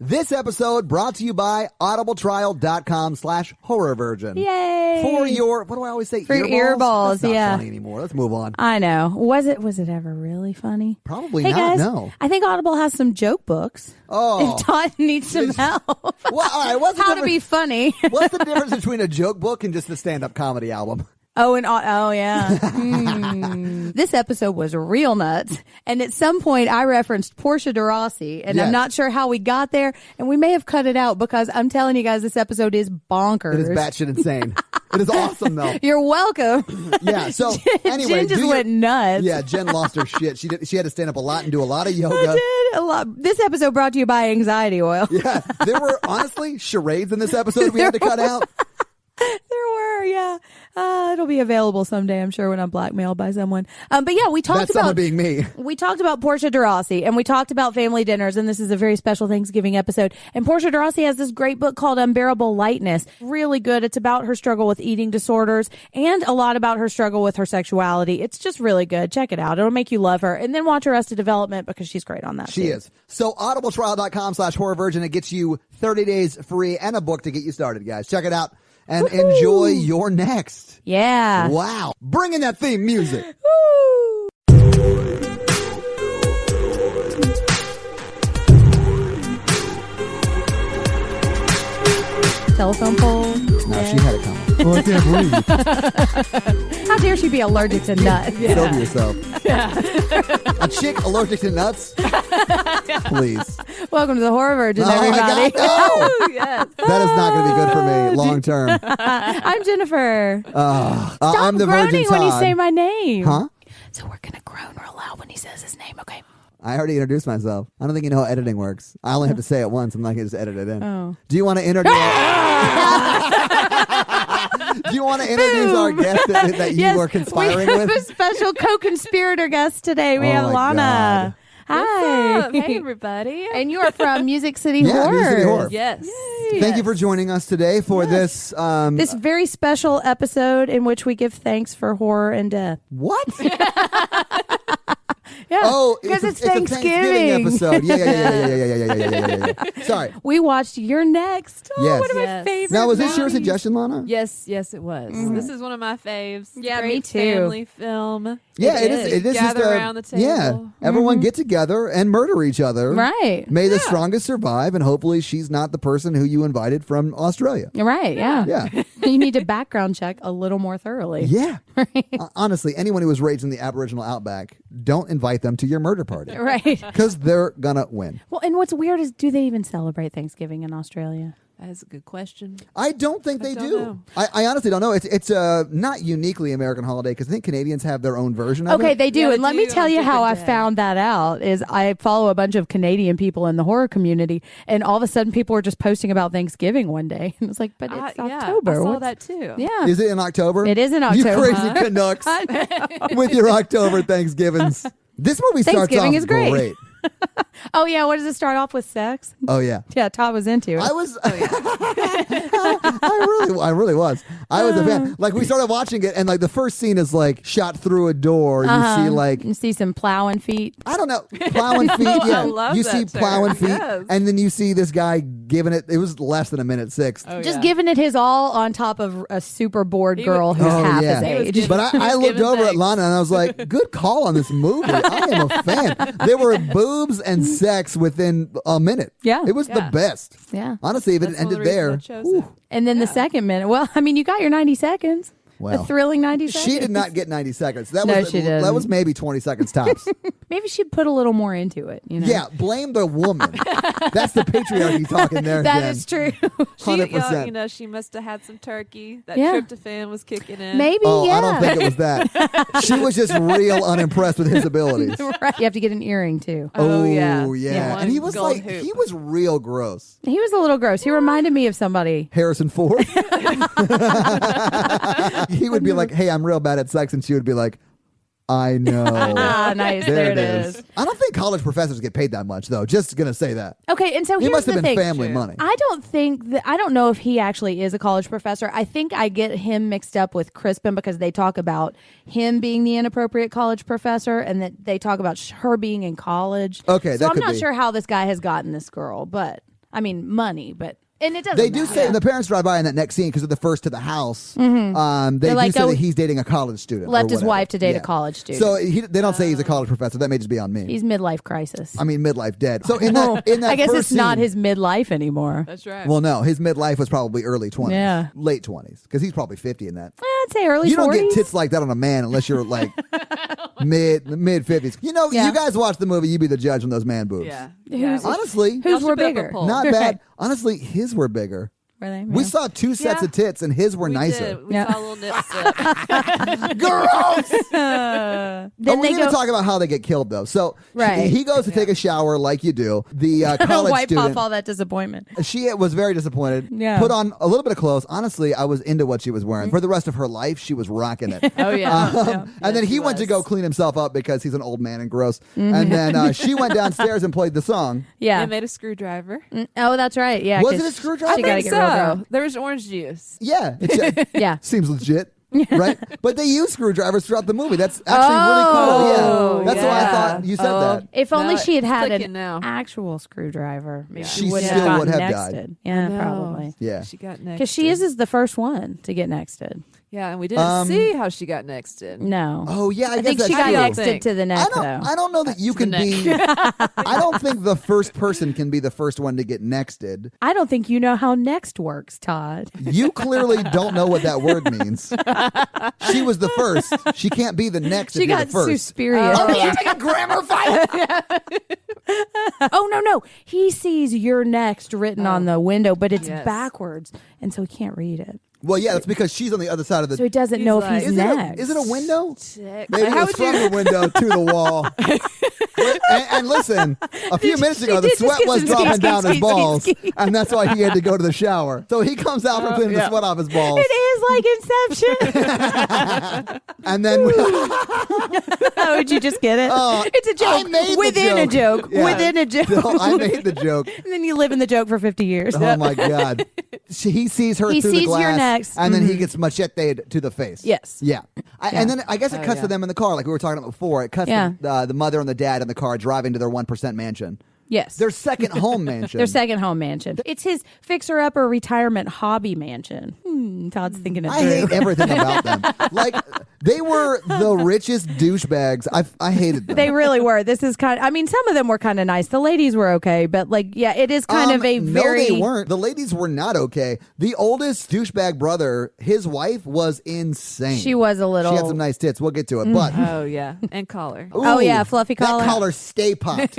This episode brought to you by audibletrial.com/horrorvirgin. Yay! For your, what do I always say? For earballs? That's not yeah. funny anymore. Let's move on. I know. Was it ever really funny? Probably hey not, guys, no. I think Audible has some joke books. Oh. If Todd needs some help. Well, all right, what's the How to be funny. What's the difference between a joke book and just a stand-up comedy album? Oh, yeah. This episode was real nuts. And at some point, I referenced Portia de Rossi, and Yes. I'm not sure how we got there. And we may have cut it out because I'm telling you guys, this episode is bonkers. It is batshit insane. It is awesome, though. You're welcome. Yeah. So anyway, Jen just went nuts. Yeah, Jen lost her shit. She had to stand up a lot and do a lot of I yoga. did a lot. This episode brought to you by anxiety oil. Yeah, there were honestly charades in this episode we had to cut out. There were, yeah. It'll be available someday, I'm sure, when I'm blackmailed by someone. But yeah, we talked That's about someone being me. We talked about Portia de Rossi, and we talked about family dinners, and this is a very special Thanksgiving episode. And Portia de Rossi has this great book called Unbearable Lightness. Really good. It's about her struggle with eating disorders and a lot about her struggle with her sexuality. It's just really good. Check it out. It'll make you love her. And then watch Arrested Development because she's great on that. She is. So audibletrial.com/horrorvirgin. It gets you 30 days free and a book to get you started, guys. Check it out. And enjoy your next. Yeah. Wow. Bring in that theme music. Woo. Telephone pole. No, she had it coming. Oh, I can't breathe. How dare she be allergic to nuts? Get over yourself. Yeah. A chick allergic to nuts? Please. Welcome to the Horror Virgin, Oh, everybody. no. Yes. That is not going to be good for me long term. I'm Jennifer. Stop I'm the groaning Virgin when you Todd. say my name. Huh? So we're going to groan real loud when he says his name, okay? I already introduced myself. I don't think you know how editing works. I only have to say it once. I'm not going to just edit it in. Oh. Do you want to introduce? Do you want to introduce our guest that you were conspiring we have with? a special co-conspirator guest today. We Oh have my Lana. Hi. What's up? Hey, everybody. And you are from Music City Yeah, Horror. Music City Horror. Yes. Thank you for joining us today for this. This very special episode in which we give thanks for horror and death. What? Yeah. Oh, because it's a Thanksgiving episode. Yeah. Sorry. We watched You're Next. Oh, Yes. one of my Yes. favorites. Now, was this your suggestion, Lana? Yes, it was. This is one of my faves. Yeah, Great me too. Family film. Yeah, it is. It is Gather just around the table. Yeah, everyone get together and murder each other. Right. May the strongest survive, and hopefully she's not the person who you invited from Australia. Right, yeah. Yeah. You need to background check a little more thoroughly. Yeah. Honestly, anyone who was raised in the Aboriginal outback, don't invite them to your murder party. Right. Because they're going to win. Well, and what's weird is, do they even celebrate Thanksgiving in Australia? That's a good question. I don't think they don't do. know. I honestly don't know. It's not uniquely American holiday because I think Canadians have their own version of Okay, it. they do. Yeah, and they let me do tell on you how I different day. found that out is I follow a bunch of Canadian people in the horror community, and all of a sudden people were just posting about Thanksgiving one day. And it's like, but it's October. I saw What's- that too. Yeah. Is it in October? It is in You October. crazy Canucks I know. with your October Thanksgivings. This movie starts Thanksgiving off is great. great. Oh, yeah. What does it start off with? Sex? Oh, yeah. Yeah, Todd was into it. I was. I really was. I was a fan. Like we started watching it, and like the first scene is like shot through a door. You see like You see some plowing feet. I don't know plowing feet. Yeah, I love you that see term. plowing feet, Yes. and then you see this guy giving it. It was less than a minute six. Oh, Just yeah. giving it his all on top of a super bored He girl was- who's Oh, half yeah. his He was age. giving- But I looked giving over at thanks. Lana and I was like, good call on this movie. I am a fan. There were boobs and sex within a minute. Yeah. It was the Yeah. best. Yeah. Honestly, if it That's one of ended the there. reasons I chose whew, it. And then the second minute. Well, I mean, you got your 90 seconds. Well, a thrilling 90 seconds. she did not get 90 seconds. That No, was she didn't. That was maybe 20 seconds tops. Maybe she'd put a little more into it. You know? Yeah, blame the woman. That's the patriarchy talking there. That Jen. is true. 100%. You know, she must have had some turkey. That Yeah. tryptophan was kicking in. Maybe, Oh, yeah. I don't think it was that. She was just real unimpressed with his abilities. Right. You have to get an earring, too. Oh, yeah. yeah. And he was Gold like, hoop. he was real gross. He was a little gross. He reminded me of somebody. Harrison Ford. He would be like, hey, I'm real bad at sex. And she would be like, I know. Nice. There it is. I don't think college professors get paid that much, though. Just going to say that. Okay, and so He here's must have the been thing. family money. I don't know if he actually is a college professor. I think I get him mixed up with Crispin because they talk about him being the inappropriate college professor and that they talk about her being in college. Okay, so that I'm could not be. sure how this guy has gotten this girl, but I mean money, but and it doesn't They do matter. say the parents drive by in that next scene because they're the first to the house. They They're do like, say oh, that he's dating a college student. left or his whatever. wife to date a Yeah. college student. So they don't say he's a college professor. That may just be on me. He's midlife crisis. I mean, midlife dead. So in that I guess first it's not scene- his midlife anymore. That's right. Well, no, his midlife was probably early 20s. Yeah. Late 20s because he's probably 50 in that. I'd say early You 40s. don't get tits like that on a man unless you're like mid 50s. You know, Yeah. you guys watch the movie. You be the judge on those man boobs. yeah. Who's- Honestly, Whose Y'all were should put up a bigger? poll. not Right. bad. Honestly, his were bigger. Were they? We Yeah. saw two sets Yeah. of tits, and his were We nicer. did. We Yeah. saw a little nip slip. Gross. Then we they need to go. talk about how they get killed, though. So Right. he goes to take a shower like you do. The college wipe student. off all that disappointment. She was very disappointed. Yeah. Put on a little bit of clothes. Honestly, I was into what she was wearing. For the rest of her life, she was rocking it. Oh, yeah. And then Yes, he he went to was. go clean himself up because he's an old man and gross. And then she went downstairs and played the song. Yeah. They made a screwdriver. Oh, that's right. Yeah. Was 'cause it a screwdriver? She gotta I get think real so. girl. There was orange juice. Yeah. It's, Yeah. seems legit. Right? But they use screwdrivers throughout the movie. That's actually really cool. Oh, Yeah. That's why I yeah. thought you said that. If only No, she had had clicking an now. actual screwdriver, maybe Yeah. she She wouldn't still have would gotten have died. nexted. Yeah, No. probably. Yeah. She got next. Because she is the first one to get nexted. Yeah, and we didn't see how she got nexted. No. Oh, yeah. I, I guess think that's she got true. don't nexted think. to the neck, though. I don't know that you can the be. I don't think the first person can be the first one to get nexted. I don't think you know how next works, Todd. You clearly don't know what that word means. She was the first. She can't be the next She if you're got the first. Suspiria. Are you taking a grammar fight? Oh, no. He sees "you're next" written on the window, but it's Yes. backwards, and so he can't read it. Well, yeah, that's because she's on the other side of the. So he doesn't He's know like- if he's is, it a, next. is it a window? Check. Maybe How it was would from you? the window to the wall. and listen, a few minutes ago, the did just sweat get was some dropping ski, down ski, his ski, balls, ski. and that's why he had to go to the shower. So he comes out from cleaning the sweat off his balls, It is like Inception. and then Oh, did you just get it? It's a I joke made the within a joke. Yeah. Within a joke. No, I made the joke. And then you live in the joke for 50 years. Oh my god! He sees her He through the sees glass, your next. and then he gets macheted to the face. Yes. Yeah. And then I guess it Oh, cuts yeah. to them in the car, like we were talking about before. It cuts Yeah. the mother and the dad in the car driving to their 1% mansion. Yes. Their second home mansion. Their second home mansion. It's his fixer-upper retirement hobby mansion. Todd's thinking it I through. hate everything about them. Like they were the richest douchebags. I hated them. They really were. This is kind of, I mean, some of them were kind of nice. The ladies were okay, but like, yeah, it is kind of a very. No, they weren't. The ladies were not okay. The oldest douchebag brother, his wife was insane. She was a little. She had some nice tits. We'll get to it. But Oh yeah, and collar. Oh, yeah, fluffy collar. That collar stay popped.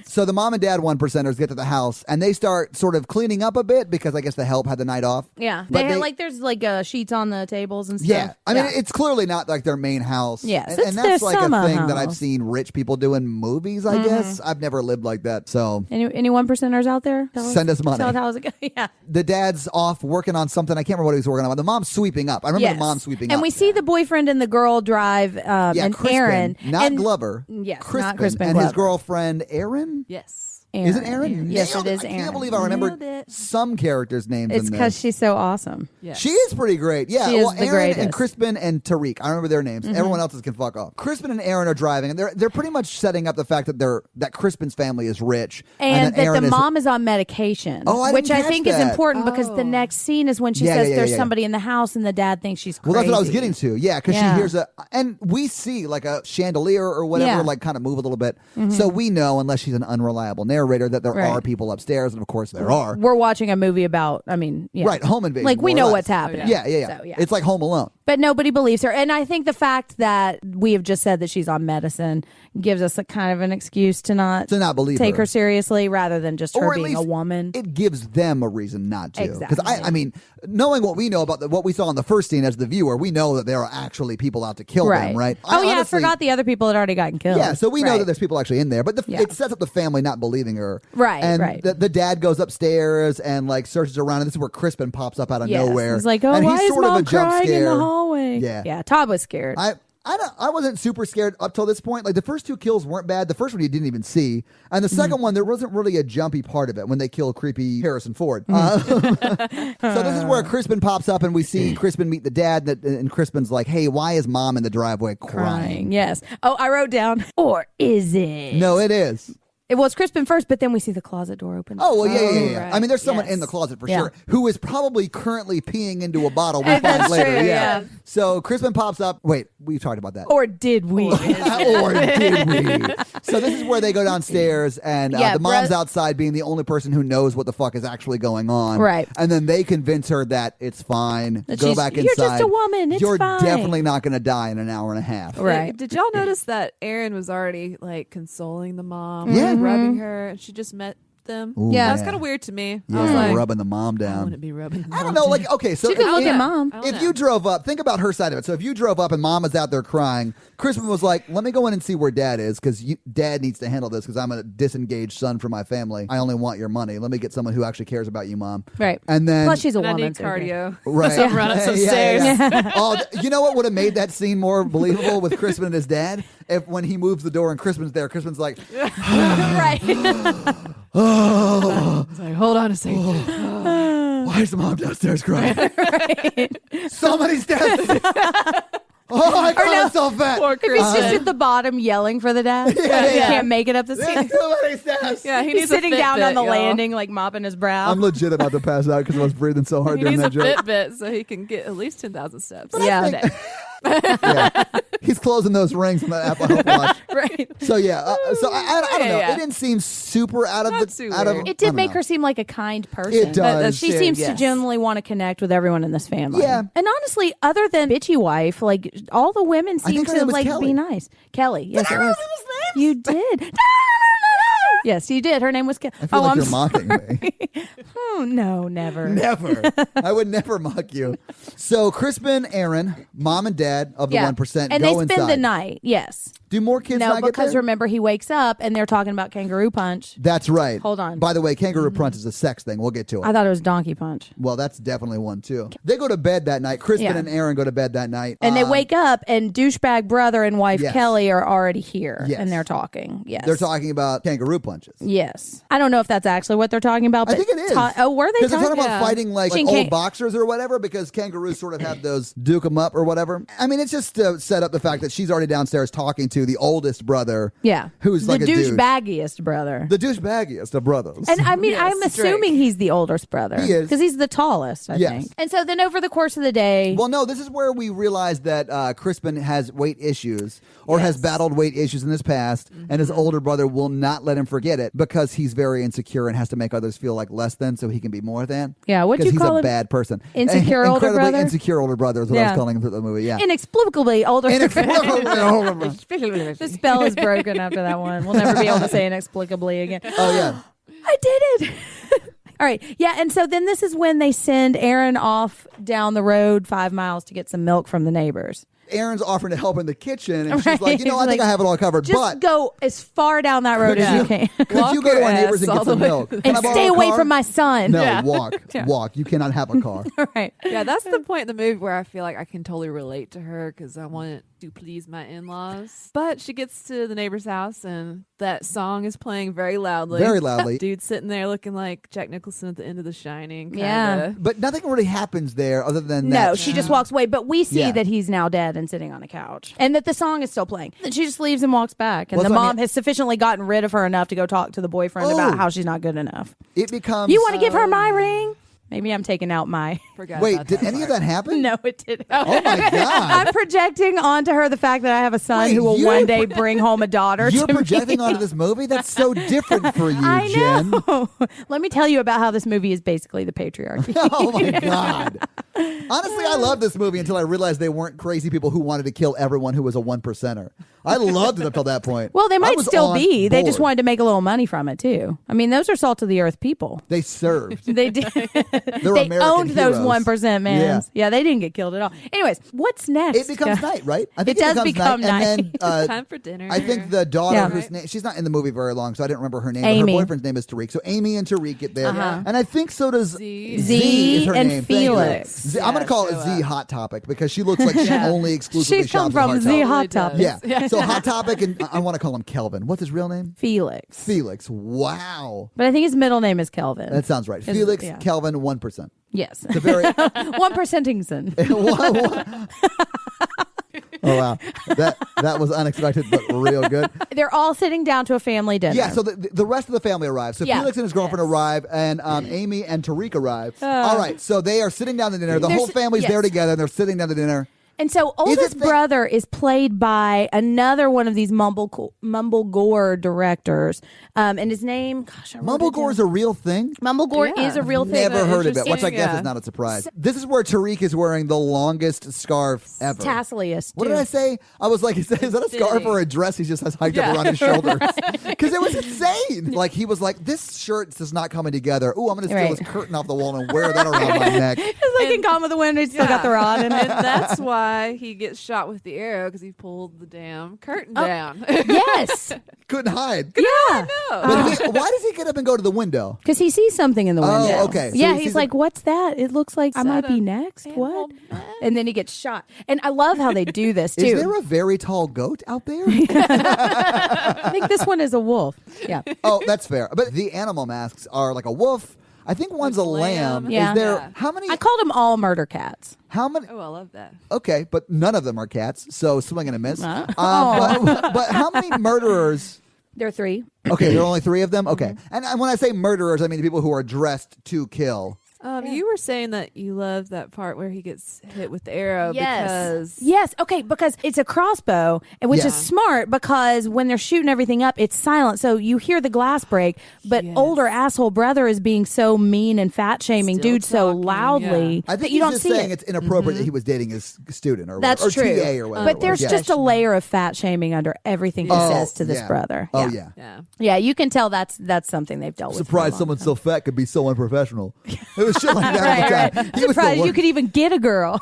So the mom and dad 1%ers get to the house and they start sort of cleaning up a bit because I guess the help had the night off. Yeah. But They had, they- like, there's like sheets on the tables and stuff. Yeah, I mean it's clearly not like their main house. Yes, and, it's and their that's like a summer thing that I've house. seen rich people do in movies. I guess I've never lived like that. So Any 1%ers out there? Send us money. Tell us how it's going. Yeah. the dad's off working on something. I can't remember what he was working on. But the mom's sweeping up. I remember Yes. the mom sweeping and up. we see the boyfriend and the girl drive yeah, and Crispin, Aaron. not and, Glover. Yes, Crispin, not Crispin and his Glover. girlfriend Aaron. Yes. Is it Aaron? Yes, Nailed it is I Aaron. can't believe I remembered Nailed it. some characters' names. It's in because this. she's so awesome. Yes. She is pretty great. Yeah, She is well, the Aaron greatest. and Crispin and Tariq. I remember their names. Everyone else's can fuck off. Crispin and Aaron are driving, and they're pretty much setting up the fact that Crispin's family is rich, And that that Aaron the is. mom is on medication, Oh, I which didn't I catch think is that. important because Oh. the next scene is when she Yeah, says yeah, there's yeah. somebody in the house and the dad thinks she's crazy. Well, that's what I was getting to. Yeah, because Yeah. she hears and we see like a chandelier or whatever, Yeah. like kind of move a little bit. So we know, unless she's an unreliable narrator, that there Right. are people upstairs, and of course there are. We're watching a movie about, yeah. Right, home invasion. Like, we more or know less. what's happening. Yeah, yeah. So, yeah. It's like Home Alone. But nobody believes her. And I think the fact that we have just said that she's on medicine gives us a kind of an excuse to not believe take her seriously rather than just her Or at being a least woman. It gives them a reason not to. Because Exactly. I mean, knowing what we know about what we saw in the first scene as the viewer, we know that there are actually people out to kill them, right? Oh, yeah, I honestly- forgot the other people had already gotten killed. Yeah, so we know Right. that there's people actually in there, but Yeah. it sets up the family not believing her. Right, and right. The dad goes upstairs and like searches around, and this is where Crispin pops up out of Yes. nowhere. He's like, oh, and why he's is sort of mom a jump crying in scare. the hallway? Yeah. Yeah, Todd was scared. I wasn't super scared up till this point. Like the first two kills weren't bad. The first one you didn't even see, and the second one there wasn't really a jumpy part of it when they kill creepy Harrison Ford. So this is where Crispin pops up, and we see Crispin meet the dad, and Crispin's like, "Hey, why is mom in the driveway crying?" Yes. Oh, I wrote down, or is it? No, it is. It was Crispin first, but then we see the closet door open. Oh, well, yeah. Right. I mean, there's someone Yes. in the closet for Yeah. sure who is probably currently peeing into a bottle we find That's later. true, yeah. yeah. So Crispin pops up. Wait, we talked about that. Or did we? Or did we? So this is where they go downstairs, and Yeah, the mom's Brett- outside being the only person who knows what the fuck is actually going on. Right. And then they convince her that it's fine. That Go she's- back "You're inside. just a woman. It's You're fine." definitely not going to die in an hour and a half. Right. Did y'all notice that Aaron was already like consoling the mom, Yeah. like, rubbing her, and she just met them? Ooh, Yeah. That was kind of weird to me. Yeah, I was like, rubbing the mom I down. wouldn't be rubbing. The I don't mom know. down. Like, okay, so She could look yeah. at mom. I don't if know. you drove up, think about her side of it. So if you drove up and mom is out there crying, Crispin was like, let me go in and see where dad is because dad needs to handle this because I'm a disengaged son for my family. I only want your money. Let me get someone who actually cares about you, mom. Right. And then. Plus, she's a And I woman. need so who cares? cardio. Right. So run up some Yeah, stairs. yeah. Oh, you know what would have made that scene more believable with Crispin and his dad? If when he moves the door and Crispin's there, Crispin's like, Right. oh, It's like, hold on a second. why is the mom downstairs crying? So many steps. Oh, I got myself back. Poor If he's Crispin. just at the bottom yelling for the dad, Yeah, he yeah. can't make it up the There's stairs. too many steps. Yeah, he He's needs a sitting down Fitbit, on the y'all. landing, like mopping his brow. I'm legit about to pass out because I was breathing so hard He during needs that a joke. Fitbit so he can get at least 10,000 steps. Yeah. Yeah. He's closing those rings on the Apple Health Watch. Right. So yeah, so I don't know. Yeah. It didn't seem super out of Not the too out of. weird. It I did don't make know. her seem like a kind person. It does. That's She true, seems to yes. genuinely want to connect with everyone in this family. Yeah. And honestly, other than bitchy wife, like all the women I seem think her to name was like Kelly. be nice. Kelly. Yes, Did it I was. remember You did. Yes, you did. Her name was Kelly. I feel like you're mocking me. No, never. Never. I would never mock you. So Crispin, Aaron, mom and dad of the 1% and go they spend inside. the night. Yes. Do more kids No, not get because there? remember he wakes up and they're talking about kangaroo punch. That's right. Hold on. By the way, kangaroo punch is a sex thing. We'll get to it. I thought it was donkey punch. Well, that's definitely one too. They go to bed that night. Crispin Yeah. and Aaron go to bed that night. And they wake up and douchebag brother and wife Yes. Kelly are already here. Yes. And they're talking. Yes. They're talking about kangaroo punches. Yes. I don't know if that's actually what they're talking about. I But think it is. oh, were they Because they're talking talking about Yeah. fighting like She old can't- boxers or whatever, because kangaroos sort of have those duke 'em up or whatever. I mean, it's just to set up the fact that she's already downstairs talking to the oldest brother. Yeah. Who's like the a douche. douchebaggiest brother. The douchebaggiest of brothers. And I mean, Yes, I'm Drake. assuming he's the oldest brother. He is. Because he's the tallest, I Yes. think. And so then over the course of the day. Well, no, this is where we realize that Crispin has weight issues or has Yes. battled weight issues in his past, and his older brother will not let him forget it because he's very insecure and has to make others feel like less than so he can be more than. Yeah, what'd you Because call he's a him? bad person. Insecure older Incredibly brother? insecure older brother is what I Yeah. was calling him through the movie, yeah. Inexplicably older. Inexplicably older brother. The spell is broken after that one. We'll never be able to say inexplicably again. Oh, yeah. I did it. All right. Yeah. And so then this is when they send Aaron off down the road 5 miles to get some milk from the neighbors. Aaron's offering to help in the kitchen, and she's Right. like, you know, I She's think like, I have it all covered, Just but go as far down that road as you can. could Walk you go to your our neighbors and ass get all some the way milk? to the- Can I And borrow stay a away car? from my son. No, Yeah. walk. You cannot have a car. All right. Yeah, that's the point in the movie where I feel like I can totally relate to her because I want to please my in-laws. But she gets to the neighbor's house and that song is playing very loudly. Very loudly. Dude sitting there looking like Jack Nicholson at the end of The Shining. Kinda. Yeah. But nothing really happens there other than that. No, she just walks away. But we see Yeah. that he's now dead and sitting on a couch, and that the song is still playing. And she just leaves and walks back. And Well, the that's what I mom mean. has sufficiently gotten rid of her enough to go talk to the boyfriend Oh. about how she's not good enough. It becomes. You want to give her my ring? Maybe I'm taking out my. Forgot Wait, about did that any of part. that happen? No, it didn't. Oh my God. I'm projecting onto her the fact that I have a son Wait, who will you- one day bring home a daughter. You're to projecting me. onto this movie? That's so different for you, I Jen. know. Let me tell you about how this movie is basically the patriarchy. Oh my God. Honestly, I love this movie until I realized they weren't crazy people who wanted to kill everyone who was a 1%er. I loved it up till that point. Well, they I might was still on be. They just board. wanted to make a little money from it too. I mean, those are salt of the earth people. They served. They did. They're They American owned those heroes. 1% man. Yeah. Yeah, they didn't get killed at all. Anyways, what's next? It becomes night, right? I think It does become night. And then, Time for dinner. I think the daughter, Yeah. whose name, she's not in the movie very long, so I didn't remember her name. But Amy. her boyfriend's name is Tariq. So Amy and Tariq get there. Uh-huh. And I think so does Z. Z is her and name. Thank you. Felix. Z, I'm going to Yeah, call it show Z up. Hot Topic because she looks like she only exclusively She's come shops at from Hot Z Topic. Hot Totally Topic. does. Yeah. So Hot Topic, and I want to call him Kelvin. What's his real name? Felix. Felix. Wow. But I think his middle name is Kelvin. That sounds right. Is- Felix, yeah. Kelvin, 1%. Yes. It's a very 1%ingson. Oh wow, that was unexpected but real good. They're all sitting down to a family dinner. Yeah, so the rest of the family arrives. So Yeah. Felix and his girlfriend arrive, and Amy and Tariq arrive. All right, so they are sitting down to dinner. The There's- whole family's yes. there together, and they're sitting down to dinner. And so oldest brother is played by another one of these Mumblegore directors. And his name, gosh, I wrote it Mumblegore is down. a real thing. Mumblegore Yeah. is a real thing. Never heard of it, which I interesting, guess yeah. is not a surprise. This is where Tariq is wearing the longest scarf ever. Tasseliest. What did I say? I was like, is that a scarf or a dress he just has hiked up around his shoulders? Because it was insane. Like, he was like, this shirt is not coming together. Ooh, I'm going to steal Right. this curtain off the wall and wear that around my neck. It's like in Gone with the Wind, he's still got the rod in And it. that's why he gets shot with the arrow because he pulled the damn curtain down. Yes. Couldn't hide. Yeah. But why does he get up and go to the window? Because he sees something in the Oh, window. okay. So Yeah, he he's sees like, what's that? It looks like I that might be a next. animal What? man? And then he gets shot. And I love how they do this, too. Is there a very tall goat out there? I think this one is a wolf. Yeah. Oh, that's fair. But the animal masks are like a wolf. I think one's a lamb. Yeah. Is there Yeah. how many? I called them all murder cats. How many? Oh, I love that. Okay, but none of them are cats. So swing and a miss. Oh. But how many murderers? There are 3. Okay, there are only 3 of them. Okay, Mm-hmm. and when I say murderers, I mean people who are dressed to kill. You were saying that you love that part where he gets hit with the arrow because Yes. Okay, because it's a crossbow, and which Yeah. is smart because when they're shooting everything up, it's silent. So you hear the glass break, but Yes. older asshole brother is being so mean and fat shaming Still dude so talking, loudly I that think you he's don't just see saying it. it's inappropriate that he was dating his student or That's whatever, or true. TA or whatever. But there's it was. just a layer of fat shaming under everything he says to this yeah. brother. Oh yeah. yeah. Yeah, you can tell that's something they've dealt with. for a Surprised long someone time. so fat could be so unprofessional. It was shit like that all the Right, time. right. He was the Surprised you worst. could even get a girl.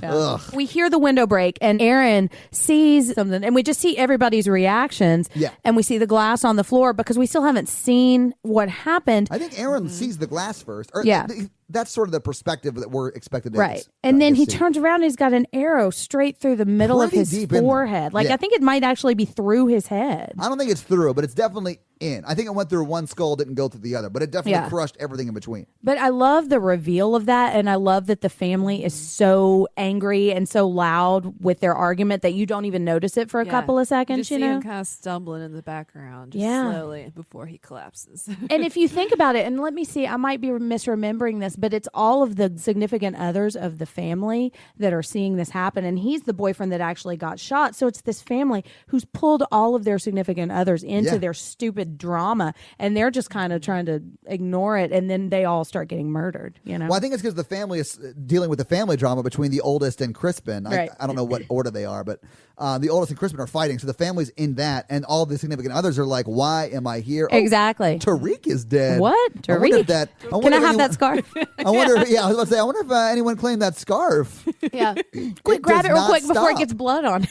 Ugh. We hear the window break, and Aaron sees something, and we just see everybody's reactions. Yeah. And we see the glass on the floor because we still haven't seen what happened. I think Aaron sees the glass first. Or Yeah. That's sort of the perspective that we're expected to Right. And then to he see. turns around and he's got an arrow straight through the middle Pretty of his deep in there. forehead. Like, Yeah. I think it might actually be through his head. I don't think it's through, but it's definitely in. I think it went through one skull, didn't go through the other, but it definitely Yeah. crushed everything in between. But I love the reveal of that, and I love that the family is so angry and so loud with their argument that you don't even notice it for a couple of seconds, just you see know? him kind of stumbling in the background, just Yeah. slowly before he collapses. And if you think about it, and let me see, I might be misremembering this, but it's all of the significant others of the family that are seeing this happen. And he's the boyfriend that actually got shot. So it's this family who's pulled all of their significant others into Yeah. their stupid drama. And they're just kind of trying to ignore it. And then they all start getting murdered, you know? Well, I think it's because the family is dealing with the family drama between the oldest and Crispin. Right. I don't know what order they are, but the oldest and Crispin are fighting. So the family's in that, and all the significant others are like, why am I here? Oh, Exactly. Tariq is dead. What? I wonder if Tariq? that, I Can wonder I if have anyone- that scarf? I wonder. I was about to say. I wonder if anyone claimed that scarf. Yeah. Quick, grab does it real not quick before it stop. gets blood on it.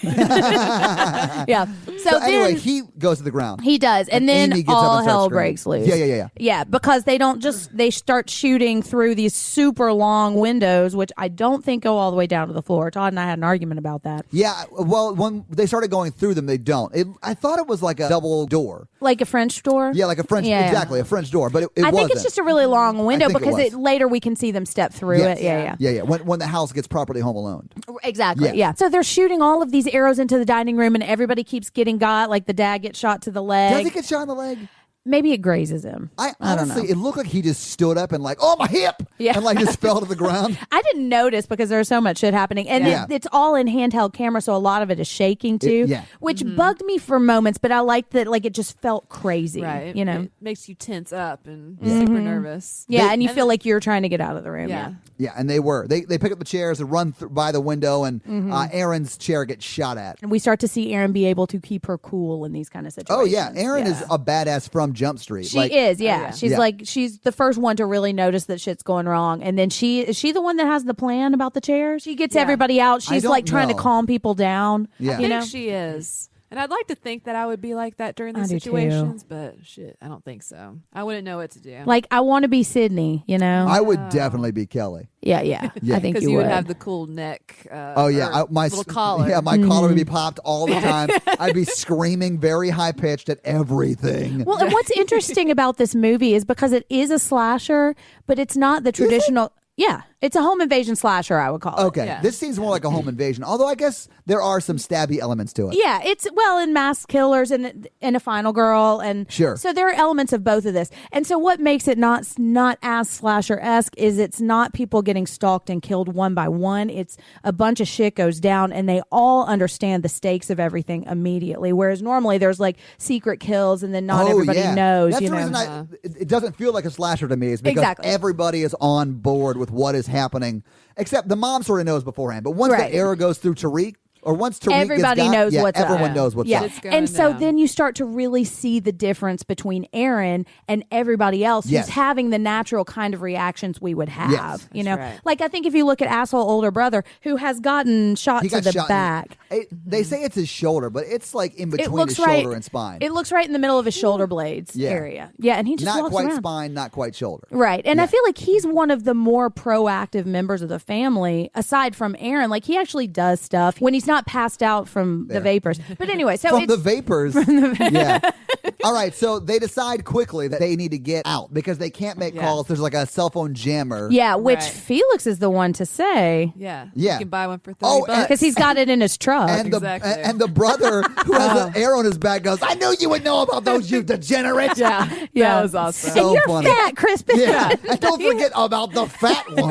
Yeah. So anyway, then he goes to the ground. he does. And then Amy gets up all and starts hell screaming. breaks loose. Yeah. Yeah, because they don't just, they start shooting through these super long windows, which I don't think go all the way down to the floor. Todd and I had an argument about that. Yeah. Well, when they started going through them, they don't. I thought it was like a double door. Like a French door? Yeah, like a French. Yeah. Exactly, a French door. But it I think wasn't. it's just a really long window think it because was. later we can see them step through Yes. it. Yeah. Yeah. When the house gets properly home alone. Exactly. Yes. Yeah. So they're shooting all of these arrows into the dining room, and everybody keeps getting got. Like the dad gets shot to the leg. Does he get shot in the leg? maybe it grazes him. I don't honestly, know. it looked like he just stood up and like, oh, my hip! Yeah. And like just fell to the ground. I didn't notice because there's so much shit happening. And Yeah. it's all in handheld camera, so a lot of it is shaking too. Yeah. Which bugged me for moments, but I liked that like it just felt crazy. Right. You know? It makes you tense up and super nervous. Yeah, They- and you and feel then- like you're trying to get out of the room. Yeah. Yeah, and they were. They pick up the chairs and run by the window, and Aaron's chair gets shot at. And we start to see Erin be able to keep her cool in these kind of situations. Oh, yeah. Aaron is a badass from Jump Street. She like, is, yeah. yeah. She's Yeah. like she's the first one to really notice that shit's going wrong. And then is she the one that has the plan about the chairs? She gets Yeah. everybody out. She's don't like trying to know. calm people down. Yeah. I You think know? she is. And I'd like to think that I would be like that during I these do too. situations, but shit, I don't think so. I wouldn't know what to do. Like I want to be Sydney, you know? I would definitely be Kelly. yeah. Yeah. I think Because you you would. would have the cool neck. Oh yeah, or my little collar. Yeah, my collar would be popped all the time. I'd be screaming very high pitched at everything. Well, and what's interesting about this movie is because it is a slasher, but it's not the traditional. Yeah, it's a home invasion slasher, I would call it. Okay, Yeah. this seems more like a home invasion. Although I guess there are some stabby elements to it. Yeah, it's in masked killers and a final girl and Sure. So there are elements of both of this. And so what makes it not as slasher-esque is it's not people getting stalked and killed one by one. It's a bunch of shit goes down and they all understand the stakes of everything immediately. Whereas normally there's like secret kills and then not everybody knows. That's you the know? reason it doesn't feel like a slasher to me. Is because Exactly. everybody is on board with what is happening, except the mom sort of knows beforehand. But once Right. the arrow goes through Tariq, or once Tariq Everybody gets got, knows what's up. everyone knows what's up. It's going And so down. then you start to really see the difference between Aaron and everybody else Yes. who's having the natural kind of reactions we would have. Yes. You know, That's right. like I think if you look at asshole older brother who has gotten shot He to got the shot. back. They say it's his shoulder, but it's like in It between looks his right. shoulder and spine. It looks right in the middle of his shoulder blades Yeah. area. Yeah, and he just Not walks quite around. spine, not quite shoulder. Right. And I Yeah. feel like he's one of the more proactive members of the family, aside from Aaron. Like he actually does stuff when he's not passed out from the There. vapors. But anyway, so From it's the vapors. Yeah. All right, so they decide quickly that they need to get out because they can't make Yeah. calls. There's like a cell phone jammer. yeah, which Right. Felix is the one to say Yeah. Yeah. You can buy one for 30 Oh, and- bucks. because he's got it in his truck. And Exactly. and the brother who has an arrow in his back goes, I knew you would know about those, you degenerate. yeah. That was awesome. So and you're funny. fat, Crispin. Yeah. And don't forget about the fat one.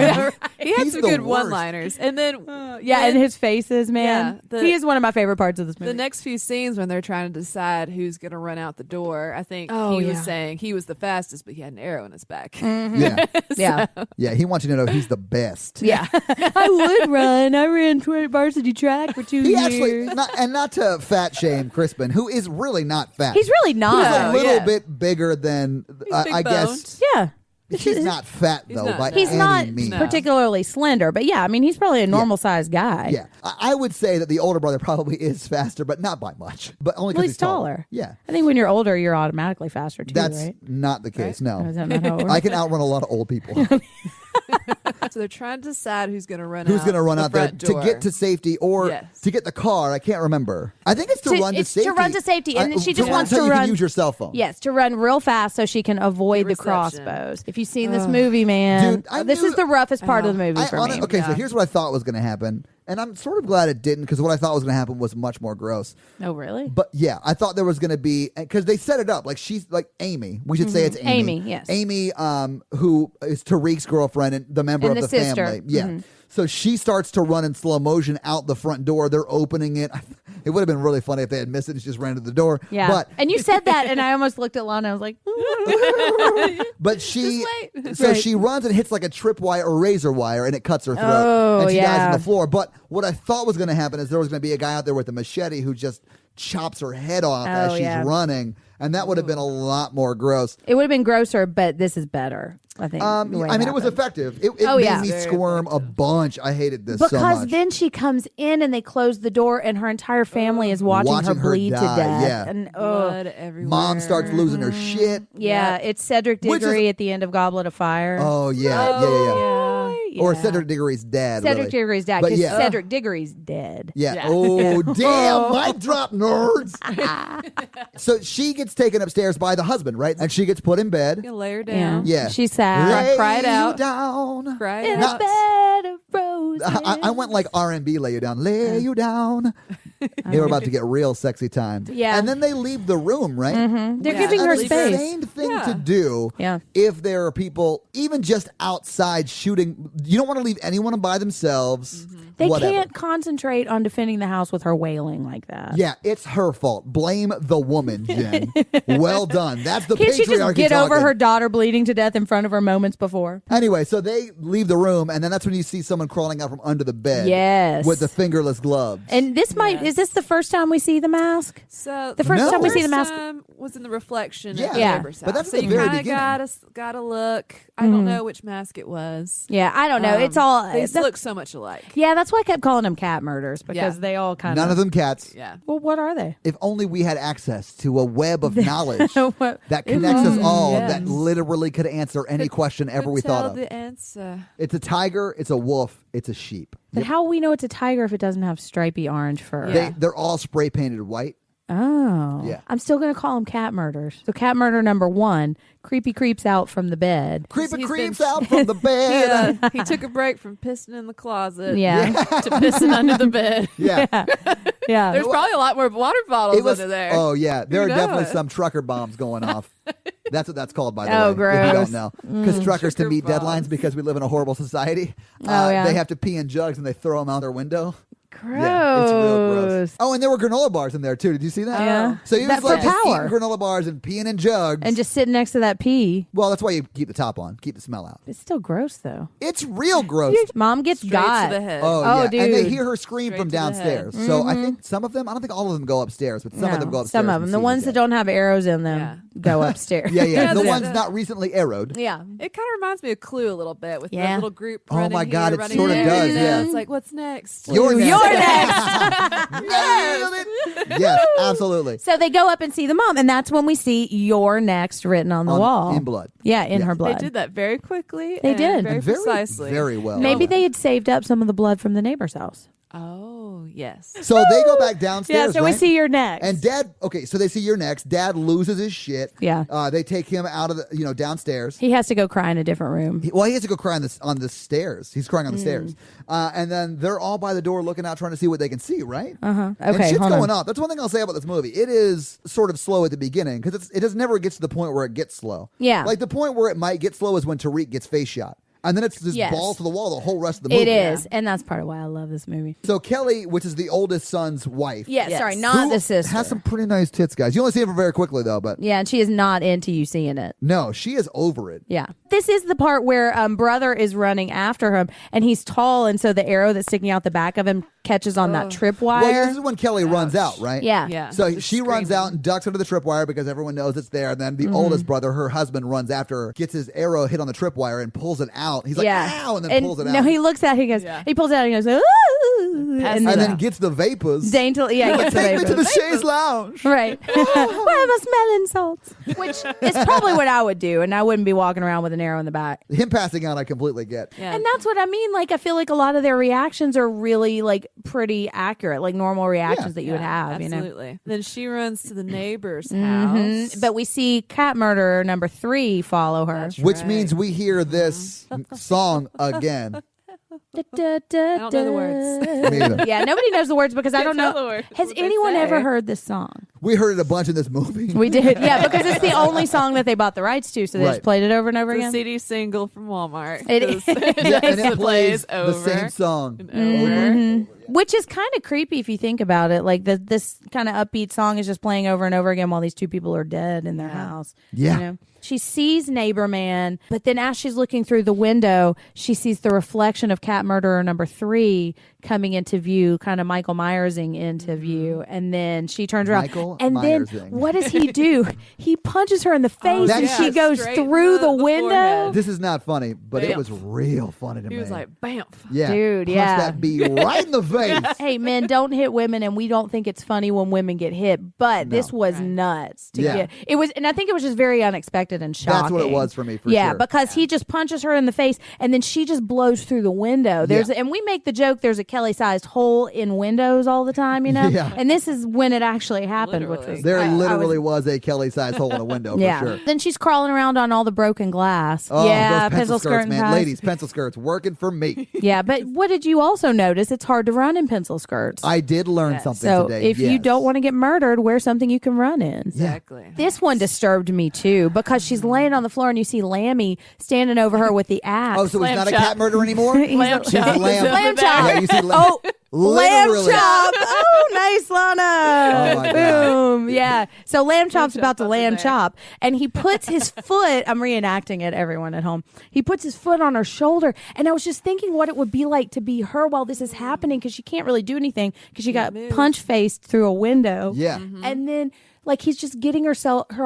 He had He's some the good worst. one-liners. And then Yeah, when and his faces, man. Yeah, He is one of my favorite parts of this movie. the next few scenes when they're trying to decide who's going to run out the door, I think Oh, he was yeah. saying he was the fastest, but he had an arrow in his back. Yeah. yeah. Yeah. He wants you to know he's the best. Yeah. I would run. I ran varsity track for 2 He years. actually, not to fat shame Crispin, who is really not fat. He's really He's not. a little yeah. bit bigger than, big I guess. boned. Yeah. He's not fat, though, not, by no. He's any not means. particularly slender, but yeah, I mean, he's probably a normal sized guy. Yeah. I would say that the older brother probably is faster, but not by much. But only Well, because he's taller. Yeah. I think when you're older, you're automatically faster too, That's right? not the case, Is no. that not how it works? I can outrun a lot of old people. So they're trying to decide who's going to run Who's out going to run the out there front to door. get to safety or Yes. to get the car? I can't remember. I think it's to run to it's safety. to run to safety, and she just wants so to you run. can use your cell phone. Yes, to run real fast so she can avoid the reception. crossbows. If you've seen this movie, man, Dude, I this knew- is the roughest part of the movie I for hone- me. Okay, so Yeah. here's what I thought was going to happen. And I'm sort of glad it didn't because what I thought was going to happen was much more gross. Oh, really? But yeah, I thought there was going to be because they set it up like she's like Amy. We should say it's Amy. Amy, yes. Amy, who is Tariq's girlfriend and the member And of the the sister. family. Yeah. So she starts to run in slow motion out the front door. They're opening it. It would have been really funny if they had missed it and she just ran to the door. Yeah. But And you said that, and I almost looked at Lana. I was like, But she, wait. so Right. she runs and hits like a tripwire or razor wire, and it cuts her throat, Oh, and she dies yeah. on the floor. But what I thought was going to happen is there was going to be a guy out there with a machete who just chops her head off as Oh, she's yeah. running, and that would have been a lot more gross. it would have been grosser, but this is better, I think. I the way mean, it was happened. effective. It Oh, made yeah. me Very squirm a bunch. I hated this so Because much. then she comes in and they close the door, and her entire family is watching her bleed to die, death. yeah. And Blood everywhere. Mom starts losing her shit. yeah, it's Cedric Which is- Diggory at the end of Goblet of Fire. Oh yeah. Or Yeah. Cedric Diggory's dad. Cedric really. Diggory's dad, But because yeah. Cedric Diggory's dead. Yeah. Yeah. Oh, damn. Mic drop, nerds. So she gets taken upstairs by the husband, right? And she gets put in bed. You lay her down. Yeah. She's sad. Lay cried you out. down. Cried In out. a bed of roses. I went like R&B, lay you down. Lay you down. They were about to get real sexy time. Yeah. And then they leave the room, right? They're Yeah. giving her An space. insane thing Yeah. to do. Yeah. If there are people even just outside shooting, you don't want to leave anyone by themselves. They whatever. can't concentrate on defending the house with her wailing like that. Yeah, it's her fault. Blame the woman, Jen. Well done. That's the Can't she patriarchy just get over talking. her daughter bleeding to death in front of her moments before? Anyway, so they leave the room, and then that's when you see someone crawling out from under the bed. Yes. With the fingerless gloves. And this might, is this the first time we see the mask? So The first No. time we see the first mask. time was in the reflection Yeah. of the Yeah. neighbor's house. But that's at so the you very kind of beginning. gotta look. I don't know which mask it was. Yeah, I don't know. It's all. They that's- look so much alike. yeah, that's why I kept calling them cat murders because Yeah. they all kind None of them cats. Yeah. Well, what are they? If only we had access to a web of knowledge What- that connects us all, yes. that literally could answer any question ever we Could tell thought of. the answer. It's a tiger, it's a wolf, it's a sheep. But how will we know it's a tiger if it doesn't have stripy orange fur? Yeah. They're all spray painted white. Oh. Yeah. I'm still going to call them cat murders. So cat murder number 1, creepy creeps out from the bed. Creeper He's creeps been- out from the bed. He took a break from pissing in the closet Yeah. to pissing under the bed. Yeah. Yeah. There's probably a lot more water bottles under there. Oh yeah, there are Who definitely knows? some trucker bombs going off. That's what that's called, by the Oh, way. If you gross. don't know, because truckers to Trucker meet bombs. deadlines because we live in a horrible society. Oh, yeah. They have to pee in jugs and they throw them out their window. Gross. Yeah, it's real gross. Oh, and there were granola bars in there too. Did you see that? Yeah. So he was That for like just power. eating granola bars and peeing in jugs. And just sitting next to that pee. well, that's why you keep the top on, keep the smell out. It's still gross, though. It's real gross. Mom gets Straight got. to the head. Oh, Oh, yeah, and they dude. hear her scream Straight from to the head. downstairs. So I think some of them, I don't think all of them go upstairs, but some of them go upstairs. Some of and them. The see ones that dead. don't have arrows in them go upstairs. Yeah, yeah. The Yeah, ones yeah. not recently arrowed. Yeah. It kind of reminds me of Clue a little bit with Yeah. the little group. Oh running my God, here, it running sorta there, does, you know? yeah. It's like, what's next? You're next. You're next. Nailed it. Yes, absolutely. So they go up and see the mom, and that's when we see "You're next" written on the wall In blood. Yeah, in Yeah. her They blood. did that very quickly. They and did. very, And very, precisely. very well. Maybe they had saved up some of the blood from the neighbor's house. Oh yes. So they go back downstairs. Yeah, so we right? see "You're next." And Dad, okay, so they see you're next. Dad loses his shit. Yeah. They take him out of the, downstairs. he has to go cry in a different room. He has to go cry on the stairs. He's crying on the stairs. And then they're all by the door looking out, trying to see what they can see, right? Okay, And shit's hold going on. up. That's one thing I'll say about this movie. It is sort of slow at the beginning because it just never gets to the point where it gets slow. Yeah. Like the point where it might get slow is when Tariq gets face shot. And then it's just Yes. balls to the wall the whole rest of the movie. It is, and that's part of why I love this movie. So Kelly, which is the oldest son's wife. Yeah, Yes. sorry, not who the sister. has some pretty nice tits, guys. You only see them very quickly, though, but Yeah, and she is not into you seeing it. no, she is over it. Yeah. This is the part where brother is running after him, and he's tall, and so the arrow that's sticking out the back of him catches on that tripwire. Well, yeah, this is when Kelly runs out, right? Yeah. Yeah. So Just she runs screaming. out and ducks under the tripwire because everyone knows it's there. And then Mm-hmm. the oldest brother, her husband, runs after her, gets his arrow hit on the tripwire and pulls it out. He's like, ow, and then pulls it out. No, he looks at it, he goes, Yeah. he pulls it out, and he goes, ooh, Passes and then out. gets the vapors. daintily, yeah, he gets the Take me to vapors. the chaise lounge. Right. Why am I smelling salts? Which is probably what I would do, and I wouldn't be walking around with an arrow in the back. Him passing out, I completely get. Yeah. And that's what I mean. Like, I feel like a lot of their reactions are really, like, pretty accurate, like normal reactions that you would have, absolutely. you know? Then she runs to the neighbor's Mhm. house. But we see cat murderer number 3 follow her. That's Which right. means we hear this song again. I don't know the words. Me either. Yeah, nobody knows the words because I Can't don't tell know. the words. Has What they anyone say. ever heard this song? We heard it a bunch in this movie. We did, yeah, because it's the only song that they bought the rights to, so they Right. just played it over and over It's a again. CD single from Walmart. It This- is. Yeah, and it plays plays the over same song. over. Which is kind of creepy if you think about it. Like this kind of upbeat song is just playing over and over again while these two people are dead in their house. Yeah. You know? She sees neighbor man, but then as she's looking through the window, she sees the reflection of cat murderer number 3 coming into view, kind of Michael Myersing into view, and then she turns around. Michael and then Myersing. what does he do? He punches her in the face, That and is- she goes straight through in the the window. forehead. This is not funny, but it Bamf. was real funny to me. He was like, bamf. yeah, Dude, punch yeah. that bee right in the face. Hey, men, don't hit women, and we don't think it's funny when women get hit. But this was nuts to Yeah. get. It was, and I think it was just very unexpected and shocking. That's what it was for me, for yeah, sure. because he just punches her in the face, and then she just blows through the window. And we make the joke there's a Kelly-sized hole in windows all the time, you know. Yeah. And this is when it actually happened happened, which literally. was There I literally was a Kelly-sized hole in a window for yeah. sure. Then she's crawling around on all the broken glass. Oh, yeah, those pencil skirts, man. ties. Ladies, pencil skirts working for me. Yeah, but what did you also notice? It's hard to run in pencil skirts. I did learn Yes. something so today. if you yes. don't want to get murdered, wear something you can run in. Exactly. This one disturbed me too because she's laying on the floor and you see Lammy standing over her with the axe. Oh, so he's Lamb not a chop. cat murderer anymore? Lamb She's chop. lamb- Lamb chop. Yeah, you see Oh, lamb literally. chop. Oh, nice, Lana. Oh, my God. Boom. Yeah. So lamb chop's chop about to up in lamb there. chop. And he puts his foot, I'm reenacting it, everyone at home. He puts his foot on her shoulder. And I was just thinking what it would be like to be her while this is happening because she can't really do anything because she got move. punch faced through a window. Yeah. And then, like, he's just getting her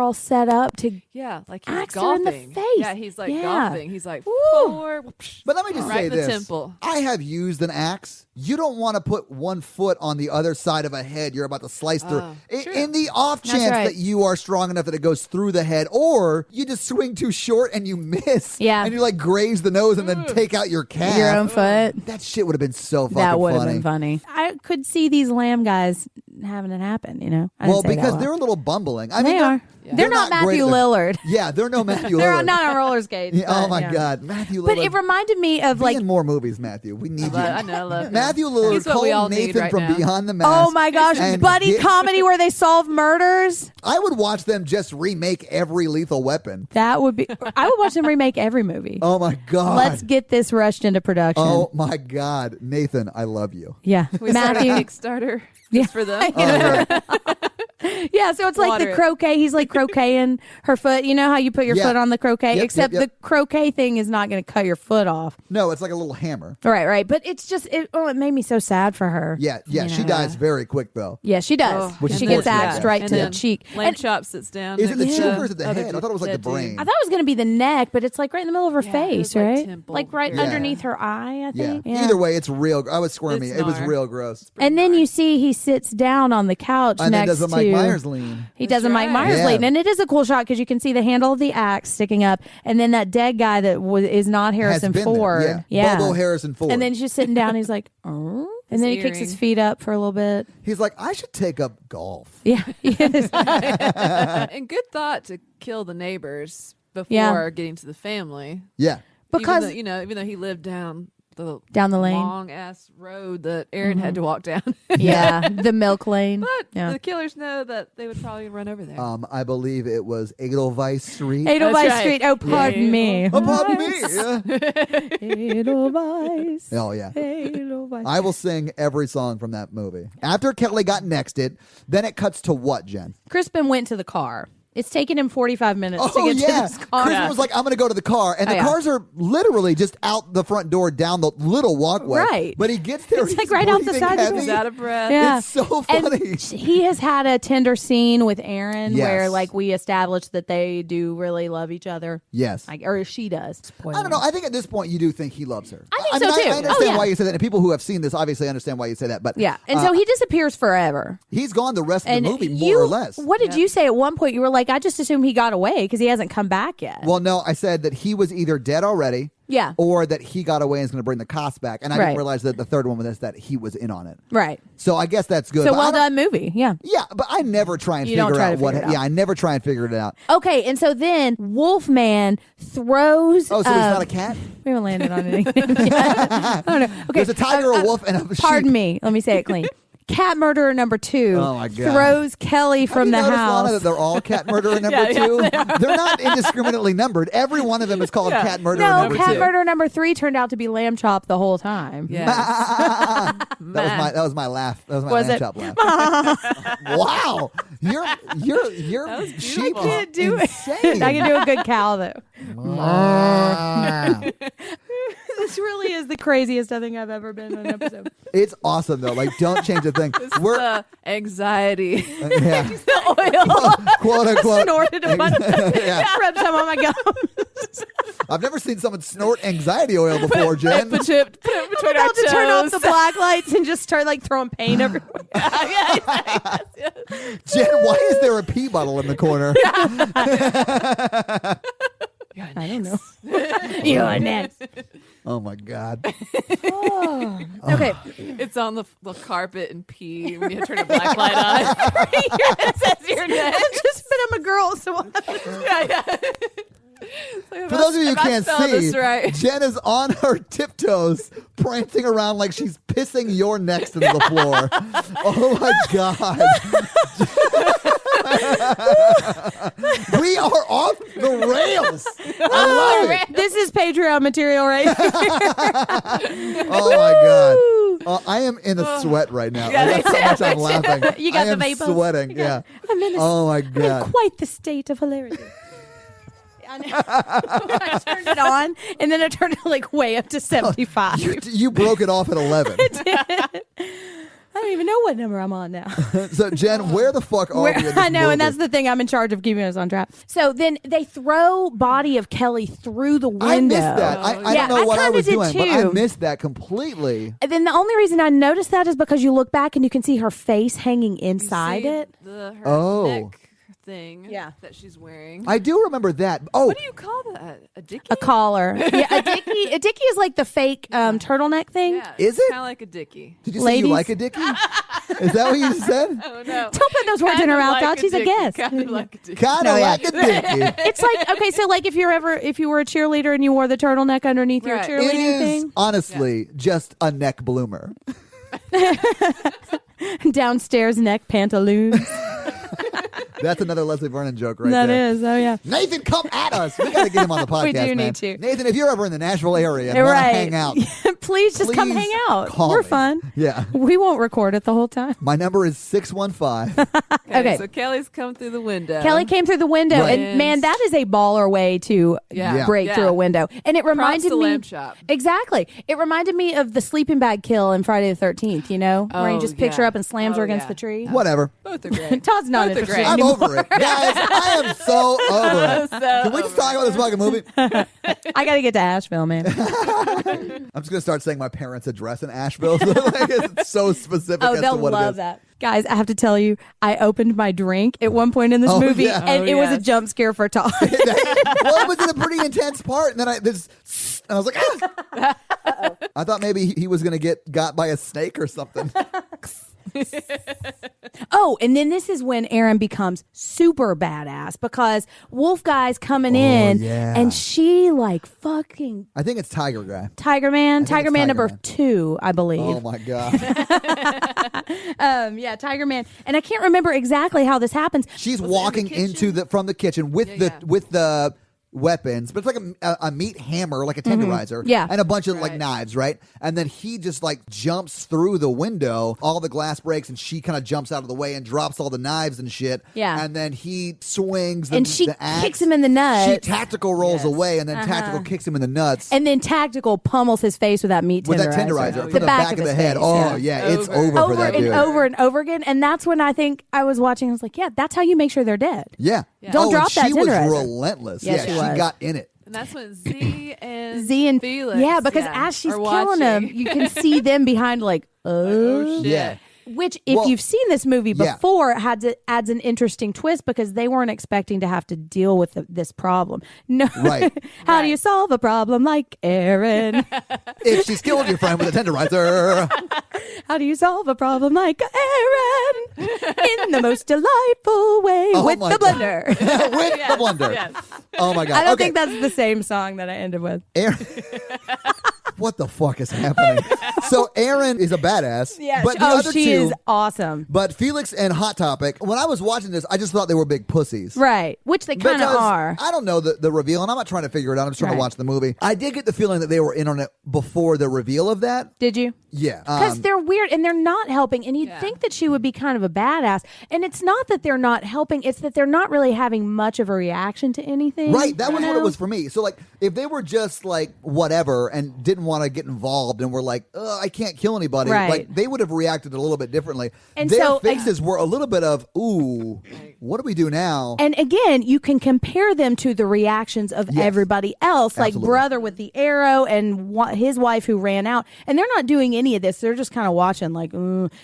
all set up to. Yeah, like he's Axe her in the golfing. face. Yeah, he's like Yeah. golfing. He's like Woo. forward. But let me just right say in the this. temple. I have used an axe. You don't want to put one foot on the other side of a head you're about to slice through. True. In the off That's chance right. that you are strong enough that it goes through the head, or you just swing too short and you miss. Yeah. And you like graze the nose and then take out your calf. Your own foot. That shit would have been so fucking That would have funny. been funny. I could see these lamb guys having it happen, you know? I didn't Well, say that because loud. they're a little bumbling. They they're, are. They're not great Matthew at the- Lillard. Yeah, they're no Matthew They're Lillard. not on roller skates. Yeah, oh but, my yeah. God, Matthew Lillard. But it reminded me of Be like, in more movies, Matthew. We need you. I know, I love him. Matthew Lillard He's what we all called need Nathan right from now. Beyond the Mask. oh my gosh, and buddy get- comedy where they solve murders. I would watch them just remake every Lethal Weapon. That would be. I would watch them remake every movie. Oh my God. Let's get this rushed into production. Oh my God, Nathan, I love you. Yeah, We started a Matthew. Kickstarter Yeah. just for them. Oh, yeah. Yeah, so it's like Water the it. croquet. He's like croqueting her foot. You know how you put your Yeah. foot on the croquet? Yep, Except yep, yep. the croquet thing is not going to cut your foot off. No, it's like a little hammer. Right. But it's just, it made me so sad for her. Yeah, You she know? dies very quick though. Yeah, she does. Oh, Which is she gets fortunate. axed Yeah. right And to the then cheek. Lamb And chop sits down. Is it the next cheek to or is it the other head? I thought it was like dead the brain. dude. I thought it was going to be the neck, but it's like right in the middle of her Yeah, it face, was like right? temple Like right area. underneath her eye, I Yeah. think. Either way, it's real. I was squirmy. It's It was gnar. real gross. And then you see he sits down on the couch And then next does a to Mike Myers lean. He does a Mike right. Myers Yeah. lean, and it is a cool shot because you can see the handle of the axe sticking up, and then that dead guy that is not Harrison Has been Ford. there. Yeah. Bobo Harrison Ford. And then he's just sitting down. He's like, oh. And then he kicks his earring. feet up for a little bit. He's like, I should take up golf. Yeah, he is. And good thought to kill the neighbors before Yeah. getting to the family. Yeah. Because even though he lived down the lane. long ass road that Aaron had to walk down. yeah, the milk lane. But Yeah. the killers know that they would probably run over there. I believe it was Edelweiss Street. Edelweiss right. Street. Oh, pardon me. Oh, pardon me. Yeah. Edelweiss. Oh, yeah. Edelweiss. I will sing every song from that movie. After Kelly got nexted, then it cuts to what, Jen? Crispin went to the car. It's taken him 45 minutes to Oh, get yeah. to this car. Crispin was like, I'm going to go to the car. And the Oh, yeah. cars are literally just out the front door down the little walkway. Right. But he gets there. It's he's like right out the breathing side of the heavy. He's out of breath. Yeah. It's so funny. And he has had a tender scene with Aaron Yes. where, like, we established that they do really love each other. Yes. Like, or she does. I don't know. I think at this point you do think he loves her. I think mean, so, too. I Oh, understand yeah. why you say that. And people who have seen this obviously understand why you say that. But Yeah. And so he disappears forever. he's gone the rest of And the movie, you, more or less. What did Yeah. you say at one point? You were like, I just assumed he got away because he hasn't come back yet. Well, no, I said that he was either dead already. Yeah. Or that he got away and is going to bring the cops back. And I Right. didn't realize that the third one was that he was in on it. Right. So I guess that's good. So But I well don't- done movie. Yeah. Yeah, but I never try and You don't figure try out to what. figure it out. Yeah, I never try and figure it out. Okay. And so then Wolfman throws. Oh, so he's not a cat? We haven't landed on anything yet. I don't know. Okay. There's a tiger, a wolf, and a sheep. Pardon me. Let me say it clean. Cat murderer number 2 Oh, my God. throws Kelly from the Have you noticed, Lana, house. that they're all cat murderer number Yeah, yeah, 2? They're not indiscriminately numbered. Every one of them is called cat murderer No, number cat 2. murderer number 3 turned out to be lamb chop the whole time. Yes. That was my laugh. That was my Was lamb it? chop laugh. Wow, your sheep I is can't do it. insane. I can do a good cow though. Ah. This really is the craziest I think I've ever been in an episode. It's awesome though. Like, don't change a thing. We're The anxiety. yeah, The oil quote unquote. snorted a bunch. Yeah. Rubbed some on my gums. I've never seen someone snort anxiety oil before, Jen. Put it between our About to turn off the toes. black lights and just start like throwing paint everywhere. Jen, why is there a pee bottle in the corner? I don't know. You're next. Oh my God. Okay. It's on the carpet and pee when you turn a black light on. It says your name. Just but I'm a girl, so Yeah. For those of you who can't see, right. Jen is on her tiptoes, prancing around like she's pissing your next into the floor. Oh my God. We are off the rails. I love it. this is Patreon material, right? Oh my God. I am in a sweat right now. That's how much I'm laughing. You got I the am vapors. sweating. Yeah. I'm in Oh my I'm in God. quite the state of hilarity. I know. I turned it on, and then it turned like way up to 75. You broke it off at 11. I don't even know what number I'm on now. So, Jen, where the fuck are we in this I know, movie? and that's the thing. I'm in charge of keeping us on track. So then they throw body of Kelly through the window. I missed that. I Yeah, don't know what I kinda was did doing, but I too. missed that completely. And then the only reason I noticed that is because you look back and you can see her face hanging You inside see it. her Oh. neck thing Yeah. that she's wearing. I do remember that. Oh, What do you call that? A dickie? A collar. Yeah, a dickie. A dickie is like the fake turtleneck thing. Yeah, Is it? Kind of like a dickie. did you say Ladies? you like a dickie? Is that what you said? Oh no! Don't put those words in her mouth, Dot. She's a guest. Kind of like a dickie. Kind of No, yeah. like a dickie. It's like, okay, so like if you were a cheerleader and you wore the turtleneck underneath your Right. cheerleading It is thing. honestly just a neck bloomer. Downstairs neck pantaloons. That's another Leslie Vernon joke right That there. is, oh yeah. Nathan, come at us. We got to get him on the podcast, We do man. need to. Nathan, if you're ever in the Nashville area and want to Right. hang out, Please just come please hang out. call We're me. fun. Yeah. We won't record it the whole time. My number is 615. Okay. So Kelly's come through the window. Kelly came through the window, Right. and man, that is a baller way to Yeah. break Yeah. through a window. And it reminded to me Lamb Chop. exactly. It reminded me of the sleeping bag kill in Friday the 13th. You know, where he Oh, just picks her yeah. up and slams Oh, her against yeah. the tree. Whatever. Both are great. Todd's not Both are interested great. I'm anymore. over it. Guys, I am so over it. So Can we just talk about this fucking movie? I got to get to Asheville, man. I'm just going to start saying my parents' address in Asheville. So like, it's so specific Oh, as to they'll what it love is. that. Guys, I have to tell you, I opened my drink at one point in this Oh, movie, yeah. and Oh, it was a yes. jump scare for Todd. Well, it was in a pretty intense part, and then I was like, ah! I thought maybe he was going to get got by a snake or something. Oh, and then this is when Aaron becomes super badass because Wolf Guy's coming in, yeah. and she like fucking I think it's Tiger Guy. Tiger Man, think Tiger it's Man Tiger number Man. 2, I believe. Oh my god, Yeah, Tiger Man, and I can't remember exactly how this happens. she's Was it in the walking kitchen? into from the kitchen with Yeah. with the weapons, but it's like a meat hammer, like a tenderizer, Yeah. and a bunch of like Right. knives, right? And then he just like jumps through the window, all the glass breaks, and she kind of jumps out of the way and drops all the knives and shit. Yeah. and then he swings And she the axe. kicks him in the nuts. She tactical rolls Yes. away, and then tactical kicks him in the nuts. And then Tactical pummels his face with that meat tenderizer. with that tenderizer Oh, from yeah. the back of his the head. face, Oh yeah, it's Over. over for over that and dude. over and over again. And that's when I think I was watching. I was like, yeah, that's how you make sure they're dead. Yeah. Don't oh, drop and that she was tenderizer. relentless. Yes, yeah, she was. got in it. And that's when Z and Z and Felix, yeah, because as she's are killing him, watching. you can see them behind, like, Oh shit! Yeah. Which, if Well, you've seen this movie yeah. before, adds an interesting twist because they weren't expecting to have to deal with this problem. No, Right. How do you solve a problem like Aaron? If she's killed your friend with a tenderizer. How do you solve a problem like Aaron in the most delightful way Oh with my the God. blender? with the blender. Yes. Oh my god. I don't okay. think that's the same song that I ended with. Aaron. What the fuck is happening? So Aaron is a badass. But the other she two, is awesome. But Felix and Hot Topic, when I was watching this, I just thought they were big pussies. Right, which they kind of Because are. I don't know the reveal, and I'm not trying to figure it out. I'm just trying to Right. watch the movie. I did get the feeling that they were in on it before the reveal of that. Did you? Yeah. Because they're weird and they're not helping. And you'd Yeah. think that she would be kind of a badass. And it's not that they're not helping, it's that they're not really having much of a reaction to anything. Right, that you was what know? it was for me. So, like, if they were just like whatever and didn't want to get involved and were like, I can't kill anybody, Right. like they would have reacted a little bit differently. And Their so, faces were a little bit of, ooh, what do we do now? And again, you can compare them to the reactions of Yes. everybody else, like Absolutely. brother with the arrow and his wife who ran out. And they're not doing any of this. They're just kind of watching, like,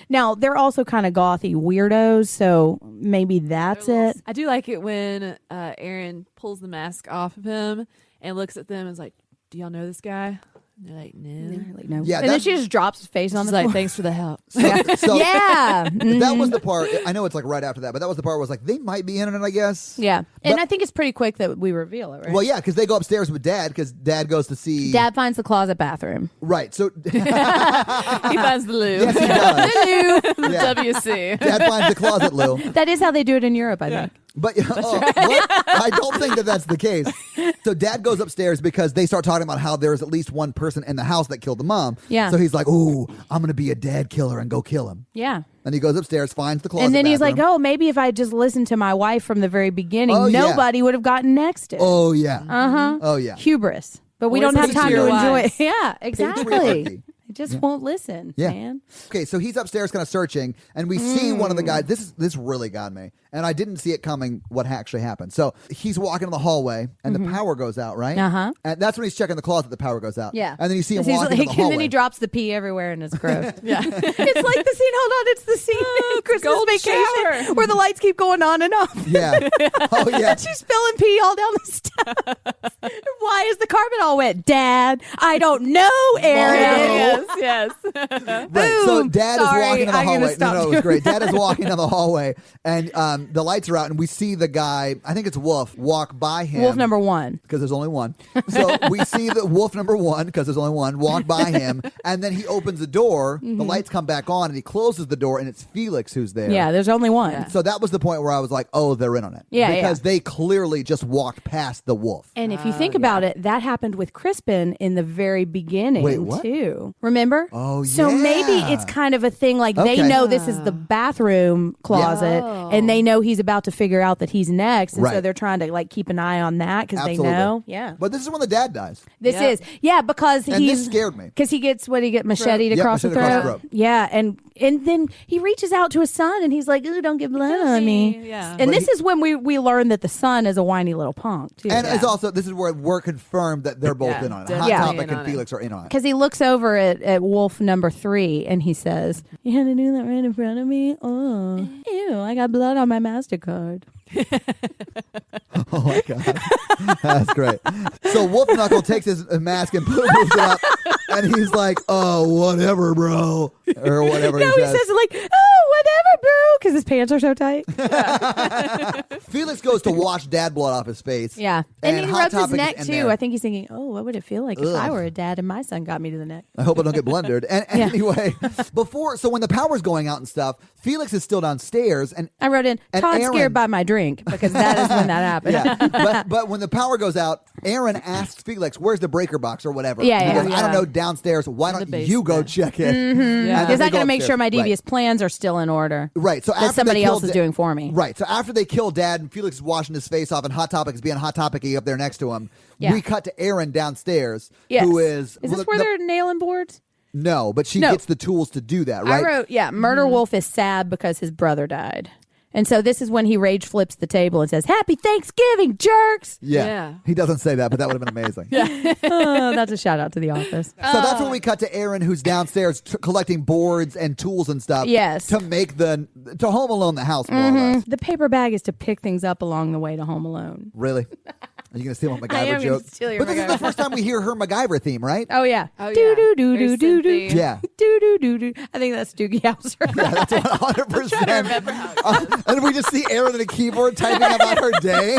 Now, they're also kind of gothy weirdos, so maybe that's it. I do like it when Aaron pulls the mask off of him and looks at them and is like, "Do y'all know this guy?" They're like, no. Like, no. Yeah, and then that- she just drops his face on She's the like, floor. thanks for the help. So Yeah. that was the part. I know it's like right after that, but that was the part where I was like, they might be in it, I guess. Yeah. And But- I think it's pretty quick that we reveal it, right? Well, yeah, because they go upstairs with Dad because Dad goes to see. Dad finds the closet bathroom. Right. So He finds the loo. yes, he does. The Yeah. WC. Dad finds the closet, Lou. That is how they do it in Europe, I think. But what? I don't think that that's the case. So Dad goes upstairs because they start talking about how there's at least one person in the house that killed the mom. Yeah. So he's like, "Ooh, I'm gonna be a dad killer and go kill him." Yeah. And he goes upstairs, finds the closet, And then he's like, bathroom. oh, maybe if I just listened to my wife from the very beginning, Oh, yeah. nobody would have gotten next to it. "Oh yeah, Uh-huh. oh yeah." Hubris. But we Always don't have listen time to to your enjoy wives. it. Yeah, exactly. Patriarchy. It just won't listen, Yeah. man. Okay, so he's upstairs kind of searching, and we see one of the guys. This really got me, and I didn't see it coming. What actually happened? So he's walking in the hallway, and the power goes out. Right. Uh-huh. And that's when he's checking the closet. The power goes out. Yeah. And then you see him He's walking like, in the hallway. and then he drops the pee everywhere and it's gross. Yeah. It's like the scene, hold on, it's the scene in Christmas gold Vacation shower. where the lights keep going on and off. Yeah. Oh yeah. And she's spilling pee all down the steps. Why is the carpet all wet? Dad, I don't know, Aaron. Yes. Right. So Boom. Dad Sorry, is walking down the I'm gonna hallway. stop No, it was doing great. Dad is that. walking down the hallway, and the lights are out, and we see the guy. I think it's Wolf walk by him. Wolf number one. Because there's only one. So we see the wolf number one, because there's only one, walk by him. And then he opens the door. The lights come back on and he closes the door and it's Felix who's there. Yeah, there's only one. Yeah. So that was the point where I was like, oh, they're in on it. Yeah, Because they clearly just walked past the wolf. And if you think about it, that happened with Crispin in the very beginning, Wait, what? too. Remember? Oh, So yeah. maybe it's kind of a thing like they Okay. know this is the bathroom closet Oh. and they know he's about to figure out that he's next. And so Right. they're trying to like keep an eye on that because they Absolutely. know. Yeah. But this is when the dad dies. This Yeah. is. Yeah, because And he's. this scared me. Because he gets macheted Yep, across the machete across throat. the throat. Yeah, and then he reaches out to his son and he's like, "Ooh, don't get blood on me." Yeah. And But this is when we learn that the son is a whiny little punk too. And it's also, this is where we're confirmed that they're both Yeah, in on it. Hot definitely Topic in and on it. Felix are in on it. because he looks over at Wolf number 3 and he says, "You had to do that right in front of me? Oh, ew, I got blood on my MasterCard." Oh my god, that's great. So Wolf Knuckle takes his mask and moves it up, and he's like, "Oh, whatever, bro," or whatever. No, he says it like, "Oh, whatever, bro," because his pants are so tight. Felix goes to wash dad blood off his face. Yeah, and he Hot rubs his Topic is neck in too. there. I think he's thinking, "Oh, what would it feel like if I Ugh. were a dad and my son got me to the neck?" I hope I don't get blundered. And Yeah. anyway, so when the power's going out and stuff, Felix is still downstairs, and I wrote in, And "Todd's Aaron- scared by my drink," because that is when that happened. yeah. But when the power goes out, Aaron asks Felix, "Where's the breaker box or whatever?" Yeah, He yeah. goes, "I don't Yeah. know, downstairs. Why In don't the you go basement. check it?" Yeah. And then Because they I got go to make sure upstairs. my Right. devious plans are still in order. Right. So That after somebody they kill else is doing for me. Right. So after they kill Dad and Felix is washing his face off and Hot Topic is being Hot Topic-y up there next to him, Yeah. we cut to Aaron downstairs, Yes. who is... Is this well, where no, they're nailing boards? No, but she No. gets the tools to do that, right? I wrote, Murder Wolf is sad because his brother died. And so this is when he rage flips the table and says, "Happy Thanksgiving, jerks!" Yeah. Yeah. He doesn't say that, but that would have been amazing. Oh, that's a shout out to The Office. So that's when we cut to Aaron, who's downstairs collecting boards and tools and stuff. Yes. To make to Home Alone the house, more or less. The paper bag is to pick things up along the way to Home Alone. Really? Are you going to steal my I MacGyver am gonna joke? steal your But this is the MacGyver. first time we hear her MacGyver theme, right? Oh, yeah. Oh, Do, yeah. do, do, Very do, do, do. synthy. Yeah. Do, do, do, do. I think that's Doogie Howser. Yeah, that's 100%. And we just see Aaron at a keyboard typing about her day.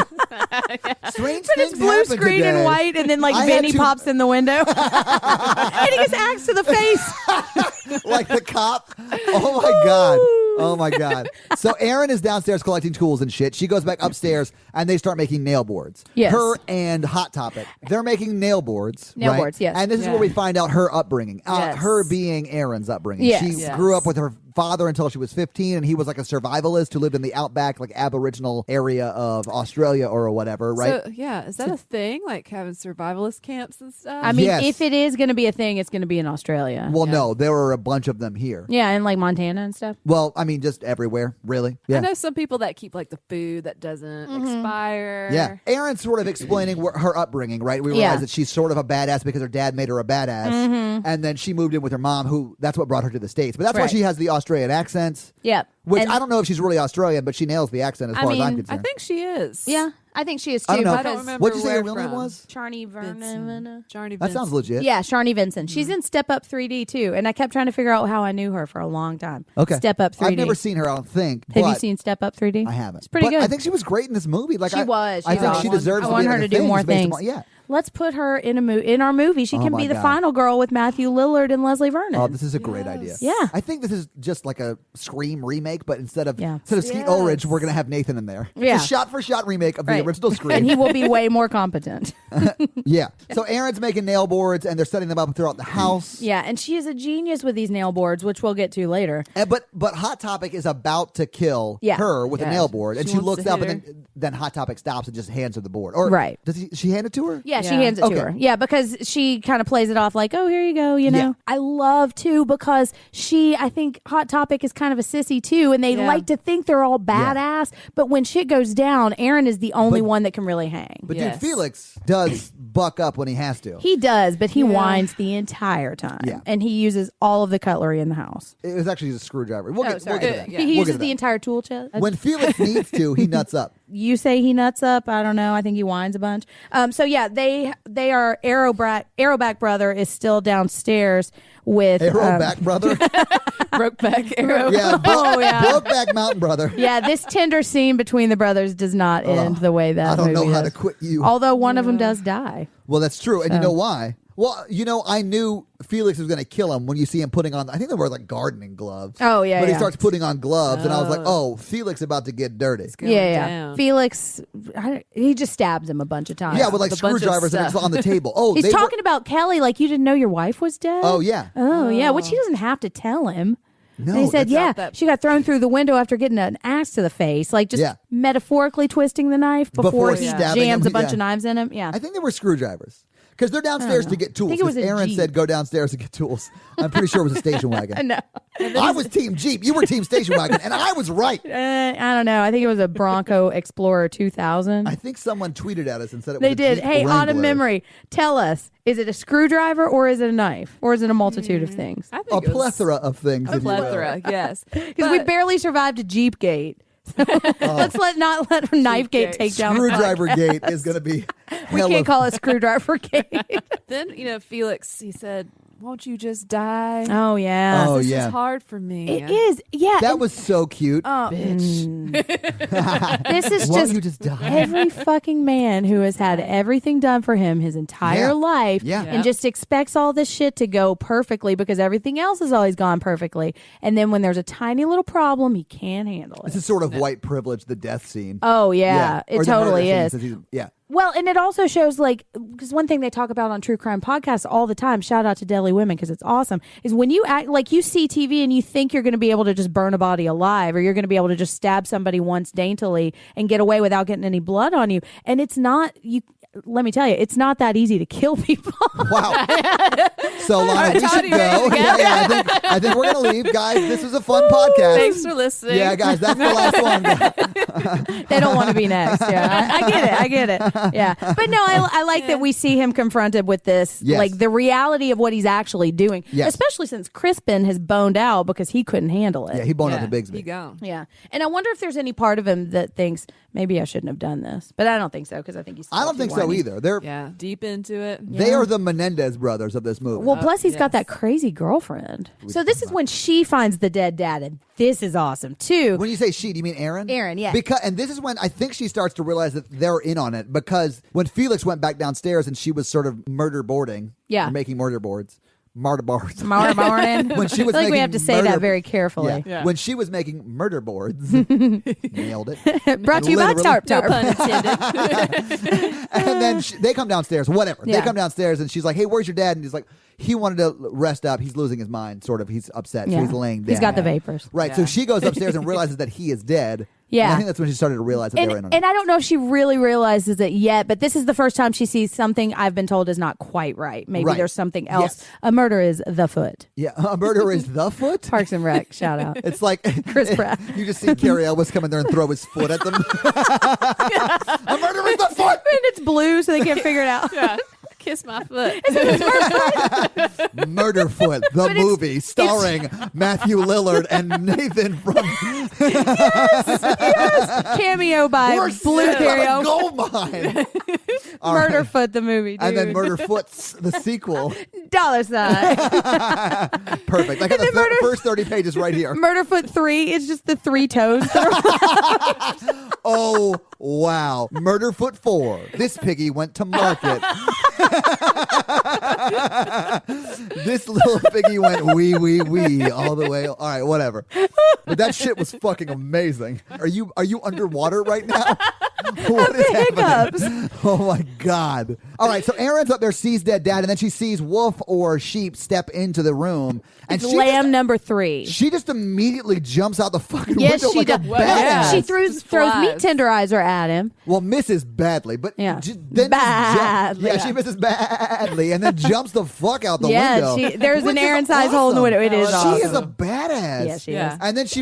Strange But things it's blue happen screen today. and white, and then like I had Vinny to- pops in the window. And he gets axed to the face. Like the cop. Oh my god. Oh my god. So Aaron is downstairs collecting tools and shit. She goes back upstairs and they start making nail boards. Yes. Her and Hot Topic. They're making nail boards. Nail right? boards, yes. And this is Yeah. where we find out her upbringing. Yes. Her being Aaron's upbringing. Yes. She Yes. grew up with her father until she was 15, and he was like a survivalist who lived in the outback, like Aboriginal area of Australia or whatever, right? So, yeah, is that a thing? Like having survivalist camps and stuff? I mean, Yes. if it is going to be a thing, it's going to be in Australia. Well, no, there were a bunch of them here. Yeah, and like Montana and stuff. Well, I mean, just everywhere, really. I Yeah. know some people that keep like the food that doesn't expire. Yeah. Aaron's sort of explaining her upbringing, right? We Yeah. realize that she's sort of a badass because her dad made her a badass. And then she moved in with her mom, who that's what brought her to the States. But that's why Right. she has the Australian accents, Yep. which And- I don't know if she's really Australian, but she nails the accent as I far as I'm mean, concerned. I think she is. Yeah, I think she is I too. don't know. I don't Because remember What'd you say where her real name from. was? Charney Vernon. Johnny That sounds legit. Yeah, Charney Vinson. She's in Step Up 3D too, and I kept trying to figure out how I knew her for a long time. Okay. Step Up 3D. I've never seen her, I don't think. Have you but seen Step Up 3D? I haven't. It's pretty But good. I think she was great in this movie. Like She was. I She's think she awesome. deserves I to want be in her other to do more based things. yeah. Let's put her in in our movie. She Oh can my be the God. final girl with Matthew Lillard and Leslie Vernon. Oh, this is a great idea. Yeah. I think this is just like a Scream remake, but instead of Yeah. Skeet Yes. Ulrich, we're gonna have Nathan in there. Yeah. It's a shot-for-shot remake of the Right. original Scream. And he will be way more competent. Yeah. So Aaron's making nail boards, and they're setting them up throughout the house. Yeah, and she is a genius with these nail boards, which we'll get to later. But Hot Topic is about to kill Yeah. her with a Yeah. nail board, and She she wants looks to up, hit and then Hot Topic stops and just hands her the board. Or Right. does she hand it to her? Yeah, she Yeah. hands it Okay. to her. Yeah, because she kind of plays it off like, oh, here you go, you know. Yeah. I love, too, because I think Hot Topic is kind of a sissy, too, and they Yeah. like to think they're all badass, but when shit goes down, Aaron is the only But- one that can really hang. But Yes. dude, Felix does buck up when he has to. He does, but he Yeah. whines the entire time. Yeah. And he uses all of the cutlery in the house. It was actually just a screwdriver. We'll get to that. Yeah. He We'll uses get to the that. entire tool chest. When Felix needs to, he nuts up. You say he nuts up. I don't know. I think he whines a bunch. So yeah, they are Arrowback brother is still downstairs with Arrowback brother. Brokeback Arrow. Yeah, Oh, yeah. Brokeback Mountain brother. Yeah, this tender scene between the brothers does not end the way that I don't know movie how does. to quit you. Although one of them does die. Well, that's true. And you know why? Well, I knew Felix was going to kill him when you see him putting on, I think they were like gardening gloves. Oh, yeah, But he yeah. starts putting on gloves, and I was like, oh, Felix about to get dirty. Going Yeah. down. Felix, he just stabs him a bunch of times. Yeah, with like With a bunch of screwdrivers and it's stuff. on the table. Oh, He's they talking about Kelly like you didn't know your wife was dead. Oh, yeah. Oh, yeah, which he doesn't have to tell him. No, And he said, that's yeah, not that- she got thrown through the window after getting an axe to the face, like just Yeah. metaphorically twisting the knife before he stabbing jams him, a bunch yeah. of knives in him. Yeah. I think they were screwdrivers. Because they're downstairs to get tools. think it was 'Cause a Aaron Jeep. said go downstairs to get tools. I'm pretty sure it was a station wagon. No. I was Team Jeep. You were Team Station Wagon. And I was right. I don't know. I think it was a Bronco Explorer 2000. I think someone tweeted at us and said it was They a did. Jeep Hey, Wrangler. autumn memory, tell us, is it a screwdriver or is it a knife? Or is it a multitude of things? I think A it was plethora of things. A if you will. plethora, yes. Because we barely survived a Jeep gate. Let's not let Knife Gate Gate. take down the Screwdriver Gate is going to be We hell can't of- call it Screwdriver Gate. Then, Felix, he said, won't you just die? Oh, yeah. Oh, this yeah. is hard for me. It is. Yeah. That and- was so cute. This is Why don't just you just die? every fucking man who has had everything done for him his entire Yeah. life Yeah. and just expects all this shit to go perfectly because everything else has always gone perfectly. And then when there's a tiny little problem, he can't handle This it. is sort of white privilege, the death scene. Oh, yeah. Or It the totally murder scene, is. since he's- Yeah. Well, and it also shows because one thing they talk about on true crime podcasts all the time, shout out to Deadly Women because it's awesome, is when you act like you see TV and you think you're going to be able to just burn a body alive or you're going to be able to just stab somebody once daintily and get away without getting any blood on you. And it's not, let me tell you, it's not that easy to kill people. Wow. So, Lana, we should Tony, ready go. to go? Yeah, I think we're going to leave. Guys, this was a fun podcast. Thanks for listening. Yeah, guys, that's the last one. They don't want to be next. Yeah, I get it. Yeah, but no, I like that we see him confronted with this, Yes. like the reality of what he's actually doing. Yes. Especially since Crispin has boned out because he couldn't handle it. Yeah, he boned out Yeah, to he Bigsby. gone. Yeah, and I wonder if there's any part of him that thinks maybe I shouldn't have done this, but I don't think so because I think he's. I don't think so either. Yeah, deep into it. They are the Menendez brothers of this movie. Well, plus he's got yes. that crazy girlfriend. So this is when she finds the dead dad, and this is awesome too. When you say she, do you mean Aaron? Aaron, yeah. And this is when I think she starts to realize that they're in on it because when Felix went back downstairs and she was sort of murder boarding, Yeah. or making murder boards, martyr boards. Tomorrow morning. When she was I think we making have to say murder- that very carefully. Yeah. Yeah. When she was making murder boards, nailed it. Brought to you by Literally. Tarp No Tarp. pun intended. And then they come downstairs, whatever. They Yeah. come downstairs and she's like, hey, where's your dad? And he's like, he wanted to rest up. He's losing his mind, sort of. He's upset. So Yeah. he's laying down. He's got the vapors. Right. So Yeah. she goes upstairs and realizes that he is dead. Yeah. And I think that's when she started to realize that they were in on it. And I don't know if she really realizes it yet, but this is the first time she sees something I've been told is not quite right. Maybe Right. there's something else. Yes. A murder is the foot. Yeah. A murder is the foot. Parks and Rec, shout out. It's like Chris Pratt. You just see Carrie Elwes come in there and throw his foot at them. A murder is the foot. And it's blue, so they can't figure it out. Yeah. Kiss my foot. Murderfoot, the movie starring Matthew Lillard and Nathan from Cameo by Horses Blue on a Carrier. Gold Mine. All right. Murderfoot, the movie, dude. And then Murderfoot's the sequel. $. Perfect. I got the first 30 pages right here. Murderfoot 3 is just the 3 toes. Oh, wow. Murderfoot 4. This piggy went to market. This little piggy went wee, wee, wee all the way. All right, whatever. But that shit was fucking amazing. Are you underwater right now? What is happening? Oh, my God. All right, so Erin's up there, sees dead dad, and then she sees wolf or sheep step into the room. And It's lamb number 3. She just immediately jumps out the fucking Yes, window she like a does. badass. She throws meat tenderizer at him. Well, misses badly, but Yeah. then Badly. yeah, she misses badly, and then jumps the fuck out the Yeah, window. there's which an is Aaron-sized hole in the awesome. window. It is She awesome. is a badass. Yeah, she Yeah. is. And then she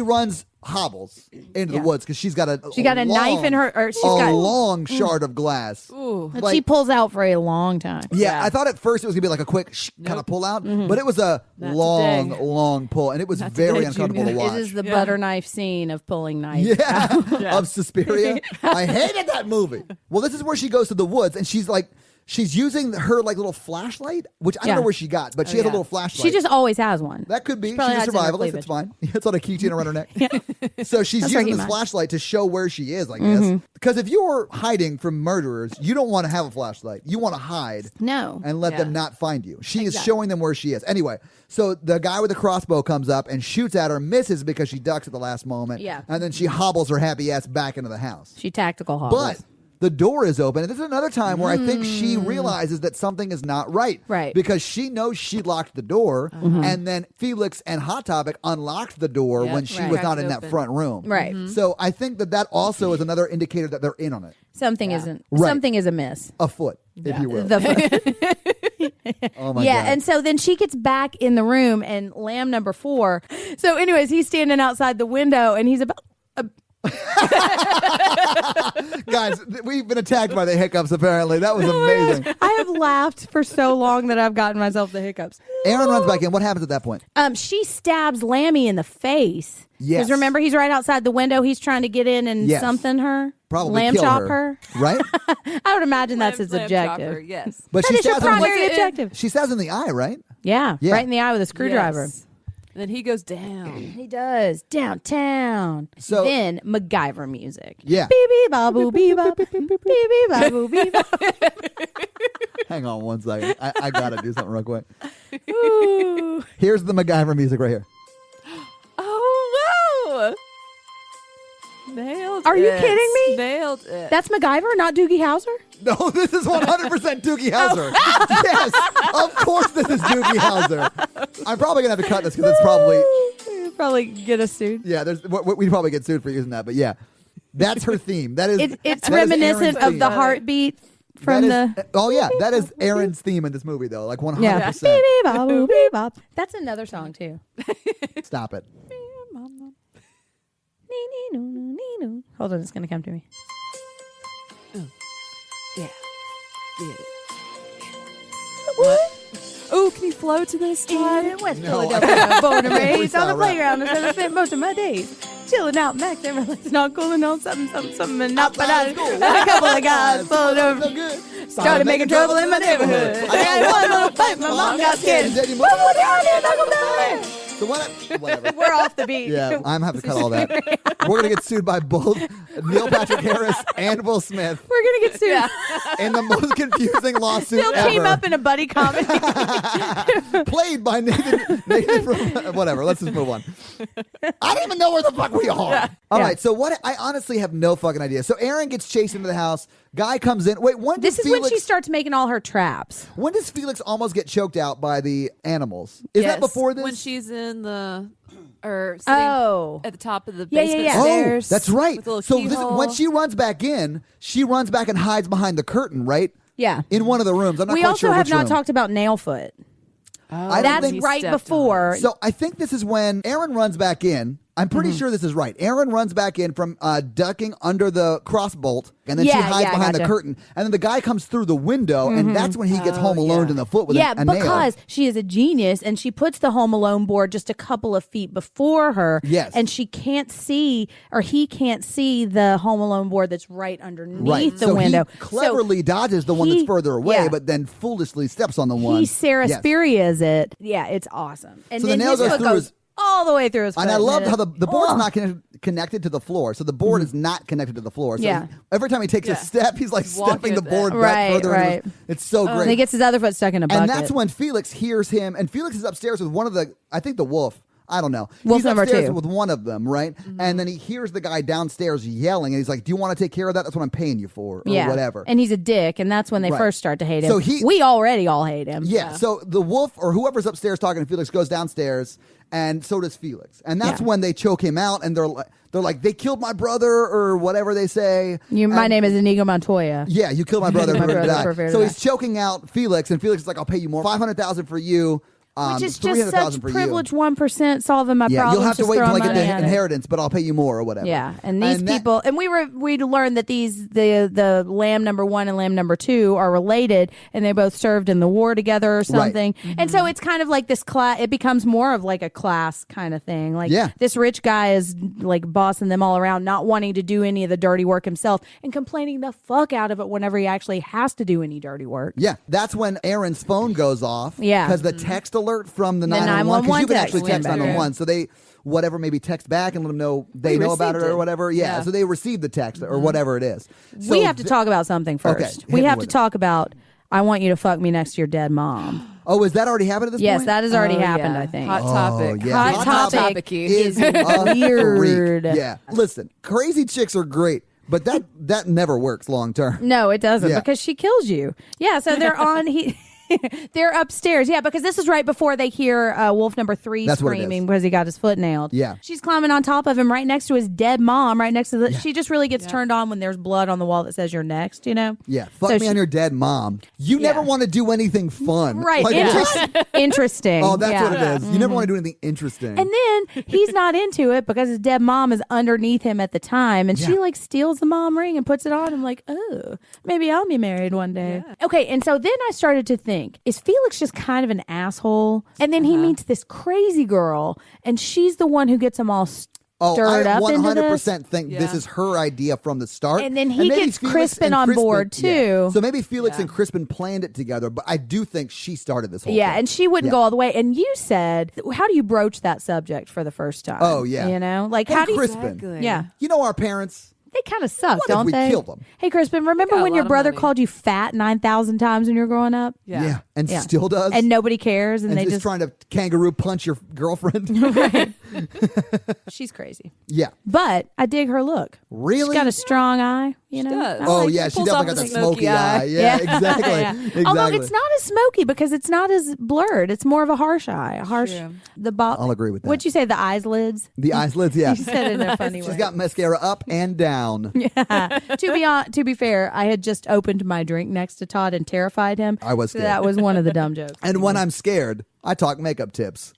hobbles into Yeah. the woods because she's got a knife in her, or she's got long shard of glass. Ooh. that like- she pulls out for a long time. Yeah, I thought at first it was gonna be like a quick kind of pull out, but it was a long, today. long pull, and it was Not very today, uncomfortable to Junior. watch. It is the butter knife scene of pulling knives. Yeah, of Suspiria. I hated that movie. Well, this is where she goes to the woods, and she's using her like little flashlight, which I don't Yeah. know where she got, but she has a yeah. little flashlight. She just always has one. that could be. She's probably a has it in her survivalist. It's cleavage. fine. It's on a keychain around her neck. So she's That's using Ricky this Mine. flashlight to show where she is, I guess. Because if you're hiding from murderers, you don't want to have a flashlight. You want to hide No. and let Yeah. them not find you. She is Exactly. showing them where she is. Anyway, so the guy with the crossbow comes up and shoots at her, misses because she ducks at the last moment. Yeah. And then she hobbles her happy ass back into the house. She tactical hobbles. But the door is open. And this is another time where I think she realizes that something is not right. Right. Because she knows she locked the door, and then Felix and Hot Topic unlocked the door Yep. when she Right. was not Cracked in it that open. front room. Right. So I think that also is another indicator that they're in on it. Something isn't. Right. Something is amiss. Afoot, if you will. Oh my Yeah, God. and so then she gets back in the room, and lamb number 4. So, anyways, he's standing outside the window, and he's about. Guys, we've been attacked by the hiccups, apparently. That was amazing. I have laughed for so long that I've gotten myself the hiccups. Aaron runs back in. What happens at that point? She stabs Lammy in the face. Yes. Because remember, he's right outside the window. He's trying to get in and Yes. something her. Probably lamb kill chop her. Right? I would imagine that's his Lamb objective. chopper, yes. But That she is your stabs him. primary Was it- objective. She stabs him in the eye, right? Yeah, Yeah. right in the eye with a screwdriver. Yes. And then he goes down. He does downtown. So- then MacGyver music. Yeah. Beep beep babu beep bop. Beep beep babu beep bop. Hang on one second. I got to do something real quick. Ooh. Here's the MacGyver music right here. Oh, wow. Nailed Are it. you kidding me? Nailed it. That's MacGyver, not Doogie Howser? No, this is 100% Doogie Howser. Yes, of course this is Doogie Howser. I'm probably going to have to cut this because it's probably, You'll probably get us sued. yeah, we'd probably get sued for using that. But yeah, that's her theme. That is It's that is reminiscent Erin's of theme. the heartbeat from That is- the. Oh, yeah, that is Aaron's theme in this movie, though. Like 100%. Yeah. Beep beep babu beep bop. That's another song, too. Stop it. Hold on, it's going to come to me. Yeah. Yeah. What? Oh, can you flow to this, Todd? In West No, Philadelphia, born and We raised on the sound right. playground, and I spent most of my days chilling out, maxing, relaxing, all cooling on something, and not but Outside of school. a couple of guys pulled over. So good. Started making trouble in my neighborhood. I had one little fight, my mom got scared. And then you What move- was down there? Knuckle down. So whatever. We're off the beat. Yeah, I'm gonna have to cut all that. We're gonna get sued by both Neil Patrick Harris and Will Smith We're gonna get sued. in the most confusing lawsuit They'll ever. team up in a buddy comedy. Played by Nathan from whatever. Let's just move on. I don't even know where the fuck we are. All Yeah. right, so what? I honestly have no fucking idea. So Aaron gets chased into the house. Guy comes in. Wait, This is when she starts making all her traps. When does Felix almost get choked out by the animals? Is that Yes. before this? When she's in the, or sitting Oh. at the top of the Yeah, yeah, basement yeah. stairs. Oh, that's right. With a little So this, keyhole. when she runs back in, she runs back and hides behind the curtain, right? Yeah. In one of the rooms. I'm not We quite also sure have which not room. talked about Nailfoot. I don't That's think- right stepped on before. So I think this is when Aaron runs back in. I'm pretty sure this is right. Aaron runs back in from ducking under the crossbolt, and then she hides behind the curtain. And then the guy comes through the window, and that's when he gets home alone in the foot with a nail. Because she is a genius, and she puts the Home Alone board just a couple of feet before her. Yes. And she can't see, or he can't see the Home Alone board that's right underneath the window. He cleverly dodges the one that's further away, but then foolishly steps on the one. He Sarah Spurias it. Yeah, it's awesome. And so then the nail his foot goes all the way through his foot. And I love how the board's not connected to the floor. So the board is not connected to the floor. So every time he takes a step, he's like stepping the board back further. Right. It's so great. And he gets his other foot stuck in a bucket. And that's when Felix hears him. And Felix is upstairs with one of the, I think the wolf. I don't know. Wolf he's number upstairs 2 with one of them, right? And then he hears the guy downstairs yelling, and he's like, "Do you want to take care of that? That's what I'm paying you for, or whatever." And he's a dick, and that's when they first start to hate him. So we already all hate him. Yeah. So the wolf or whoever's upstairs talking to Felix goes downstairs, and so does Felix, and that's when they choke him out, and they're like, "They killed my brother," or whatever they say. My name is Inigo Montoya. Yeah, you killed my brother. So he's choking out Felix, and Felix is like, "I'll pay you more, $500,000 for you." Which is just such privileged 1% solving my problems. You'll have to wait until I get the money inheritance, but I'll pay you more or whatever. Yeah, and these people, and we learned that the lamb number 1 and lamb number 2 are related, and they both served in the war together or something. Right. And so it's kind of like this class. It becomes more of like a class kind of thing. Like this rich guy is like bossing them all around, not wanting to do any of the dirty work himself, and complaining the fuck out of it whenever he actually has to do any dirty work. Yeah, that's when Aaron's phone goes off. Yeah, because the text alert from the 911, because you can actually text 911, so they maybe text back and let them know they know about it or whatever. Yeah, so they received the text or whatever it is. So we have to talk about something first. We have to talk about, I want you to fuck me next to your dead mom. Oh, has that already happened at this point? Yes, that has already happened, I think. Hot topic. Yeah. Hot topic is weird. Yeah. Listen, crazy chicks are great, but that never works long term. No, it doesn't, because she kills you. Yeah, so they're on... They're upstairs, because this is right before they hear wolf number 3 screaming because he got his foot nailed. Yeah, she's climbing on top of him, right next to his dead mom, right next to the. She just really gets turned on when there's blood on the wall that says "You're next." You know. Yeah, fuck me on your dead mom. You never want to do anything fun, right? Like, interesting. Oh, that's what it is. You never want to do anything interesting. And then he's not into it because his dead mom is underneath him at the time, and she like steals the mom ring and puts it on. I'm like, oh, maybe I'll be married one day. Yeah. Okay, and so then I started to think, is Felix just kind of an asshole? And then he meets this crazy girl, and she's the one who gets him all stirred up into this. I 100% think this is her idea from the start. And then he gets Crispin on board, too. Yeah. So maybe Felix and Crispin planned it together, but I do think she started this whole thing. And she wouldn't go all the way. And you said, how do you broach that subject for the first time? Oh, yeah. You know? Like, how do you... Crispin. Yeah. You know our parents... They kind of suck, what don't if we they? Killed them? Hey, Crispin, remember when your brother called you fat 9,000 times when you were growing up? Yeah. And still does. And nobody cares. And they just trying to kangaroo punch your girlfriend. Right. She's crazy. Yeah. But I dig her look. Really? She's got a strong eye. You know? She does. Oh, yeah. She definitely got that smoky eye. Yeah, exactly. Exactly. Although it's not as smoky because it's not as blurred. It's more of a harsh eye. I'll agree with that. What'd you say? The eyes lids? The eyes lids, yeah. You said it in a funny way. She's got mascara up and down. Yeah. To be fair, I had just opened my drink next to Todd and terrified him. I was scared. So that was one of the dumb jokes. And when I'm scared, I talk makeup tips.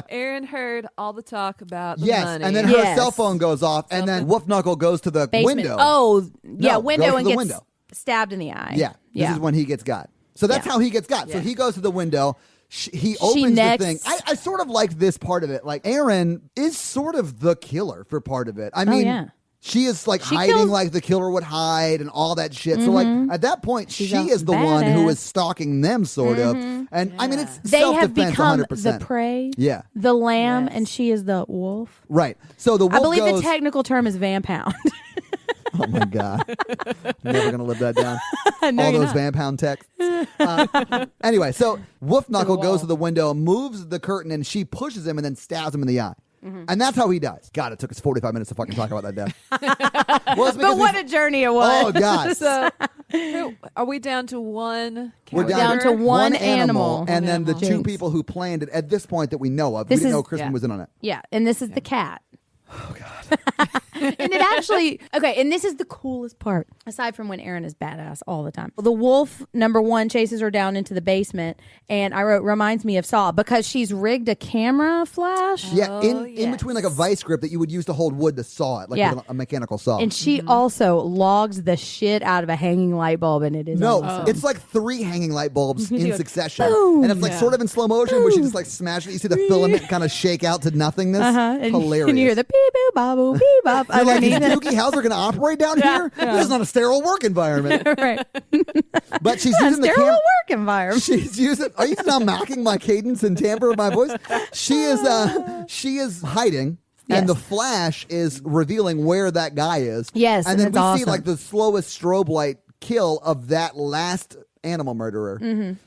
Aaron heard all the talk about the money. And then her cell phone goes off, and then Wolf Knuckle goes to the window. Oh, yeah, window and gets stabbed in the eye. Yeah, this is when he gets got. So that's how he gets got. So he goes to the window. He opens the thing. I sort of like this part of it. Like, Aaron is sort of the killer for part of it. I mean, she is like hiding like the killer would hide and all that shit. So like at that point, she is the one who is stalking them, sort of. And I mean, it's they have self-defense become 100%. the prey, the lamb, and she is the wolf. Right. So the wolf I believe the technical term is vampound. Oh my God. Never going to live that down. All those vampound texts. Anyway, so Wolf Knuckle goes to the window, moves the curtain, and she pushes him and then stabs him in the eye. And that's how he dies. God, it took us 45 minutes to fucking talk about that death. But what a journey it was. Oh, God. So, are we down to one? We're down to one animal. And then the two people who planned it at this point that we know of. We didn't know Crispin was in on it. Yeah, and this is the cat. Oh, God. And it actually, okay, and this is the coolest part, aside from when Aaron is badass all the time. The wolf, number one, chases her down into the basement, and I wrote, reminds me of Saw, because she's rigged a camera flash. Yeah, in between like a vice grip that you would use to hold wood to saw it, like with a mechanical saw. And she also logs the shit out of a hanging light bulb, and it is awesome. It's like 3 hanging light bulbs in goes, succession. boom. And it's like sort of in slow motion where she just like smashes it. You see the filament kind of shake out to nothingness. Hilarious. And you hear the beep, boop, bobble, beep, bop. You're like, is Doogie Howser going to operate down here? This is not a sterile work environment. Right. But she's using the sterile work environment. She's using. Are you now mocking my cadence and timbre of my voice? She is hiding. Yes. And the flash is revealing where that guy is. Yes, and then we awesome. see like the slowest strobe light kill of that last animal murderer,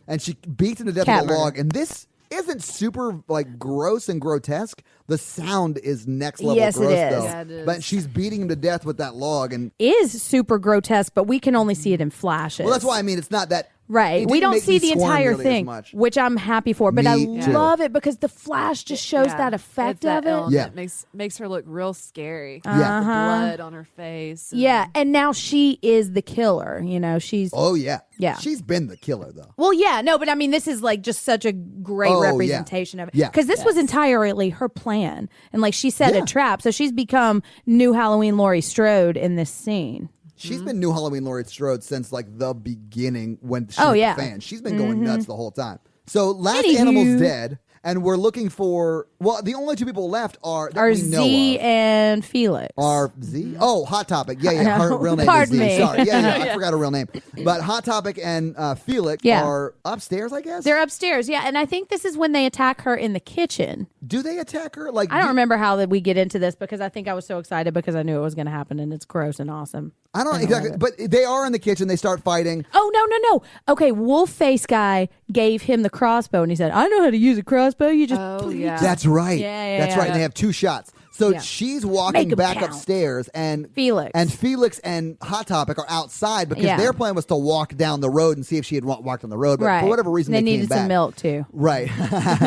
and she beats him to death with a log. And this isn't super like gross and grotesque. The sound is next level gross, though. Yeah, it is. But she's beating him to death with that log, and Is super grotesque, but we can only see it in flashes. well, that's why I mean it's not that. Right. It We didn't don't make see me the squirm entire nearly as thing, much. which I'm happy for. But Me I too. love it because the flash just shows that effect It's of it. element. Yeah. Makes her look real scary. Yeah. The blood on her face. and- Yeah. And now she is the killer. You know, she's. Oh yeah, Yeah. She's been the killer though. Well, yeah, no, but I mean, this is like just such a great Oh, yeah. representation of it. Yeah. Because this was entirely her plan. And like she set Yeah. a trap. So she's become new Halloween Laurie Strode in this scene. She's been New Halloween Laurie Strode since like the beginning when she Oh, was yeah. a fan. She's been going nuts the whole time. So last Anywho. animal's dead, and we're looking for the only 2 people left are that Are we know Z of. and Felix. Are Z? Oh, Hot Topic. Yeah. Her real name Pardon is Z. me. Sorry. Yeah. I forgot her real name. But Hot Topic and Felix are upstairs, I guess. They're upstairs, yeah. And I think this is when they attack her in the kitchen. Do they attack her? Like I don't remember how that we get into this because I think I was so excited because I knew it was going to happen and it's gross and awesome. I don't exactly. But they are in the kitchen. They start fighting. Oh, no. Okay, wolf face guy gave him the crossbow and he said, I know how to use a crossbow. You just. Oh, yeah. That's right. Yeah, That's right. yeah. And they have 2 shots. So Yeah. she's Make walking 'em back count. upstairs, and Felix and Hot Topic are outside because Yeah. their plan was to walk down the road and see if she had walked on the road. But right. for whatever reason, they came needed back. some milk too. Right.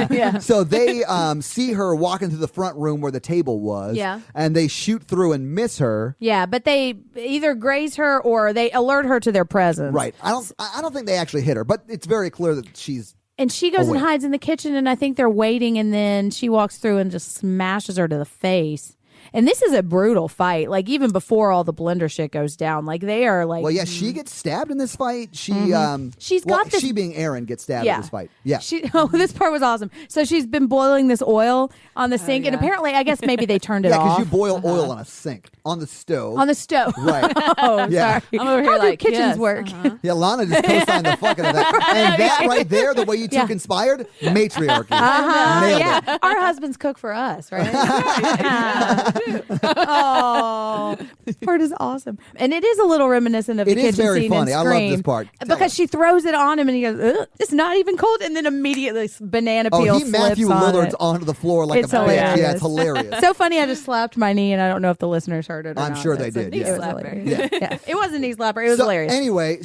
Yeah. So they see her walking through the front room where the table was. Yeah. And they shoot through and miss her. Yeah, but they either graze her or they alert her to their presence. Right. I don't think they actually hit her, but it's very clear that she's. And she goes away. and hides in the kitchen, and I think they're waiting, and then she walks through and just smashes her to the face. And this is a brutal fight. Like, even before all the blender shit goes down, like, they are like. Well, yeah, she gets stabbed in this fight. She, She's got this- She being Aaron gets stabbed in this fight. Yeah. This part was awesome. So she's been boiling this oil on the sink, and yeah. apparently, I guess maybe they turned it Yeah, off. because you boil oil on a sink, on the stove. on the stove. Right. Oh, Yeah. sorry. I'm over here How do like, kitchens yes, work? Yeah, Lana just co-signed the fuck out of that. And that right there, the way you two Yeah. conspired, matriarchy. Uh-huh. Nailed it. Yeah, our husbands cook for us, right? Oh, this part is awesome, and it is a little reminiscent of It the is kitchen very scene funny. in I love Scream this part. Tell because us. she throws it on him, and he goes, "Ugh, "It's not even cold," and then immediately this banana peel Oh, he slips Matthew on Lillard's it. onto the floor like It's a bitch. hilarious. Yeah, it's hilarious. So funny! I just slapped my knee, and I don't know if the listeners heard it. Or I'm not, sure but they it's a did, knee yeah. slapper. Yeah. Yeah. It was a knee slapper. It was So, hilarious. Anyway,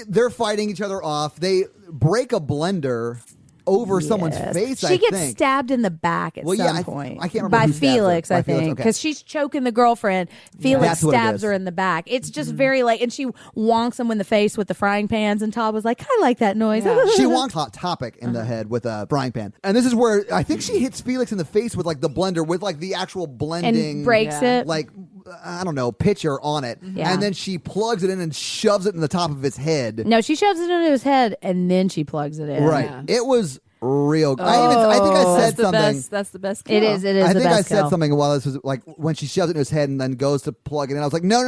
they're fighting each other off. They break a blender over someone's Yes. face, She I gets think. stabbed in the back at Well, yeah, some point. I can't remember by who stabs her. Felix, By I Felix, think, okay. because she's choking the girlfriend. Felix That's what it stabs is. her in the back. It's just very like, and she wonks him in the face with the frying pans. And Todd was like, "I like that noise." Yeah. She wonks Hot Topic in the head with a frying pan. And this is where I think she hits Felix in the face with like the blender with like the actual blending. and breaks Yeah. it. Like, I don't know, pitcher on it. Yeah. And then she plugs it in and shoves it in the top of his head. No, she shoves it into his head and then she plugs it in. Right. Yeah. It was real. I think I said something. That's the best. Kill. It is. It is I the think I best said kill. something while this was like when she shoves it in his head and then goes to plug it in. I was like, no.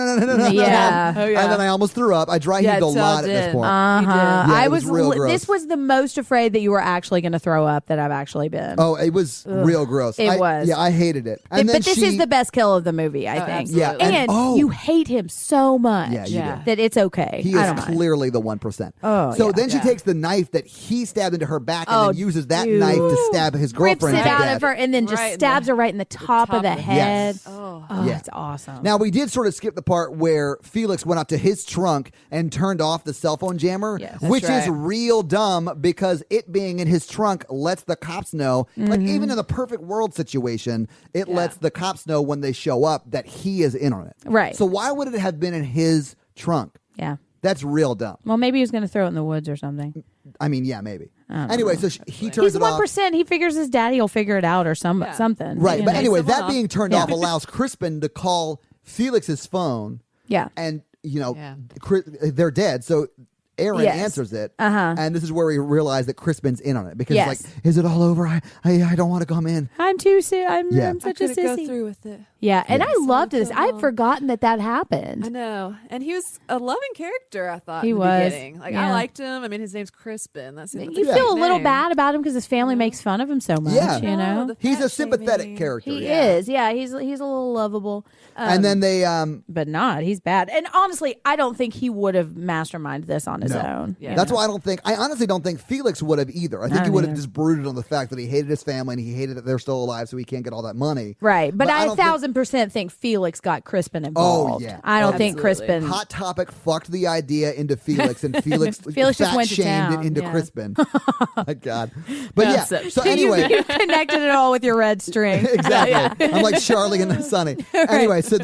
Yeah. Oh, yeah. And then I almost threw up. I dry heaved a Todd lot at this did. point. Uh-huh. You did. Yeah, I it was real gross. This was the most afraid that you were actually going to throw up that I've actually been. Oh, it was real gross. It was. Yeah, I hated it. And then but this is the best kill of the movie, I think. absolutely. Yeah, And you hate him so much Yeah, you do. that it's okay. He I is don't mind. clearly the 1%. Oh, so yeah. then she Yeah. takes the knife that he stabbed into her back and Oh, then uses uses that knife to stab his rips girlfriend it to out death. of her and then just Right in stabs the- her right in the top of the head. Yes. Oh, Yeah. it's awesome. Now, we did sort of skip the part where Felix went out to his trunk and turned off the cell phone jammer, Yes. which That's is right. real dumb because it being in his trunk lets the cops know, like even in the perfect world situation, it lets the cops know when they show up that he is in on it. Right. So why would it have been in his trunk? Yeah. That's real dumb. Well, maybe he was going to throw it in the woods or something. I mean, yeah, maybe. don't Anyway, know. so he turns He's it off. 1%. He figures his daddy will figure it out or something. Right. you But know? anyway, Someone that off. being turned off allows Crispin to call Felix's phone Yeah. and, you know, Yeah. they're dead. So Aaron Yes. answers it. Uh-huh. And this is where we realize that Crispin's in on it because Yes. it's like, is it all over? I don't want to come in. I'm too sick. I'm I such a couldn't go sissy. through with it. Yeah, and I loved this. so I had long. forgotten that I happened. know, and he was a loving character. I thought He in the was. beginning. Like Yeah. I liked him. I mean, his name's Crispin. That's You a feel a great little name. bad about him because his family makes fun of him so much. Yeah. You know, Oh, the He's fat a sympathetic shaming. character. he Yeah. is. Yeah, he's a little lovable. And then they but not. He's bad. And honestly, I don't think he would have masterminded this on his own. Yeah. you that's know? why I honestly don't think Felix would have either. I think he don't would have either. just brooded on the fact that he hated his family and he hated that they're still alive so he can't get all that money. Right, but I don't think- 1,000% think Felix got Crispin involved. yeah. I don't think Absolutely. Crispin. Hot Topic fucked the idea into Felix, and Felix, Felix just fat went to shamed town, it into yeah. Crispin. My God. But yeah, Concept. so anyway. You connected it all with your red string. Exactly. I'm like Charlie and Sonny. Anyway, so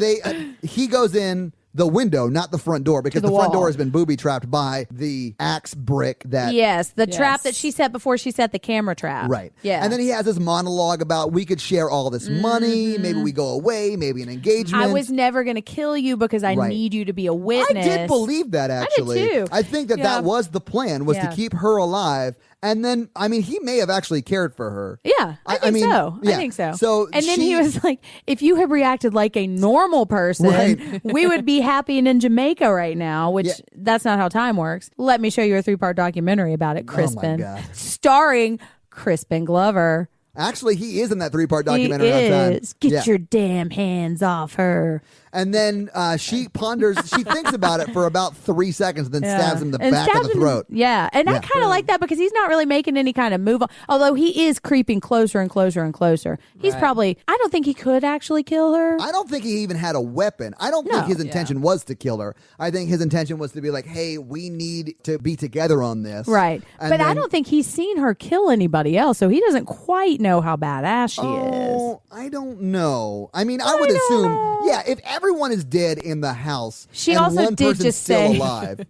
he goes in the window, not the front door, because the the front wall. door has been booby trapped by the axe brick that. Yes, the Yes. trap that she set before she set the camera trap. Right. Yeah. And then he has this monologue about we could share all this money. Maybe we go away. Maybe an engagement. I was never going to kill you because I Right. need you to be a I witness. did believe that actually. too. I think that Yeah. was the plan was Yeah. to keep her alive. And then, I mean, he may have actually cared for her. Yeah, I think mean, so. yeah. I think so. So and then he she- was like, if you had reacted like a normal person, Right. we would be happy and in Jamaica right now, which Yeah. that's not how time works. Let me show you a 3-part documentary about it, Crispin. God. Starring Crispin Glover. Actually, he is in that 3-part He documentary on time. is. Get Yeah. your damn hands off her. And then she ponders, she thinks about it for about 3 seconds, and then Yeah. stabs him in the And back of stabs the him- throat. Yeah. And I Yeah. kind of like that because he's not really making any kind of move. Although he is creeping closer and closer and closer. He's Right. probably, I don't think he could actually kill her. I don't think he even had a weapon. I don't No. think his intention was to kill her. I think his intention was to be like, hey, we need to be together on this. Right. And But I then- don't think he's seen her kill anybody else, so he doesn't quite know how badass she is. Oh, I don't know. I mean, I would assume, yeah, if everyone is dead in the house She and also one did person's just still say- alive.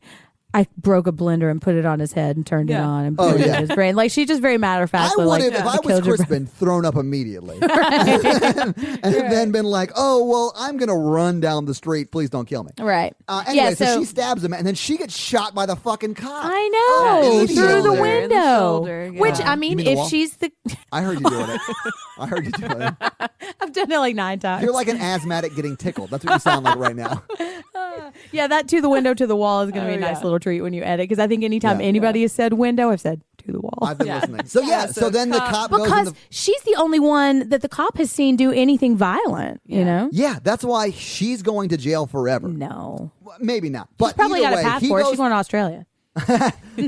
I broke a blender and put it on his head and turned it Yeah. on and Oh, put it yeah. in his brain. Like, she just very matter of I factly, would like, have, if I was killed your Crispin, thrown up immediately. and then been like, oh, well, I'm going to run down the street. Please don't kill me. Right. Anyway, yeah, so she stabs him, and then she gets shot by the fucking cop. I know, Yeah, through the shoulder. In the window. shoulder, Which, yeah. I mean, You mean the if wall? she's the... I heard you doing it. I heard you doing it. I've done it like 9 times. You're like an asthmatic getting tickled. That's what you sound like right now. Yeah, that to the window to the wall is going to be a nice little treat when you edit, because I think anytime Yeah. anybody has said window, I've said to the wall. I've been Yeah. listening. So Yeah, so so then the cop- cop goes in Because the... she's the only one that the cop has seen do anything violent, you know? Yeah, that's why she's going to jail forever. No. Well, maybe not. But Probably either got a way, he passport. goes- She's going to Australia.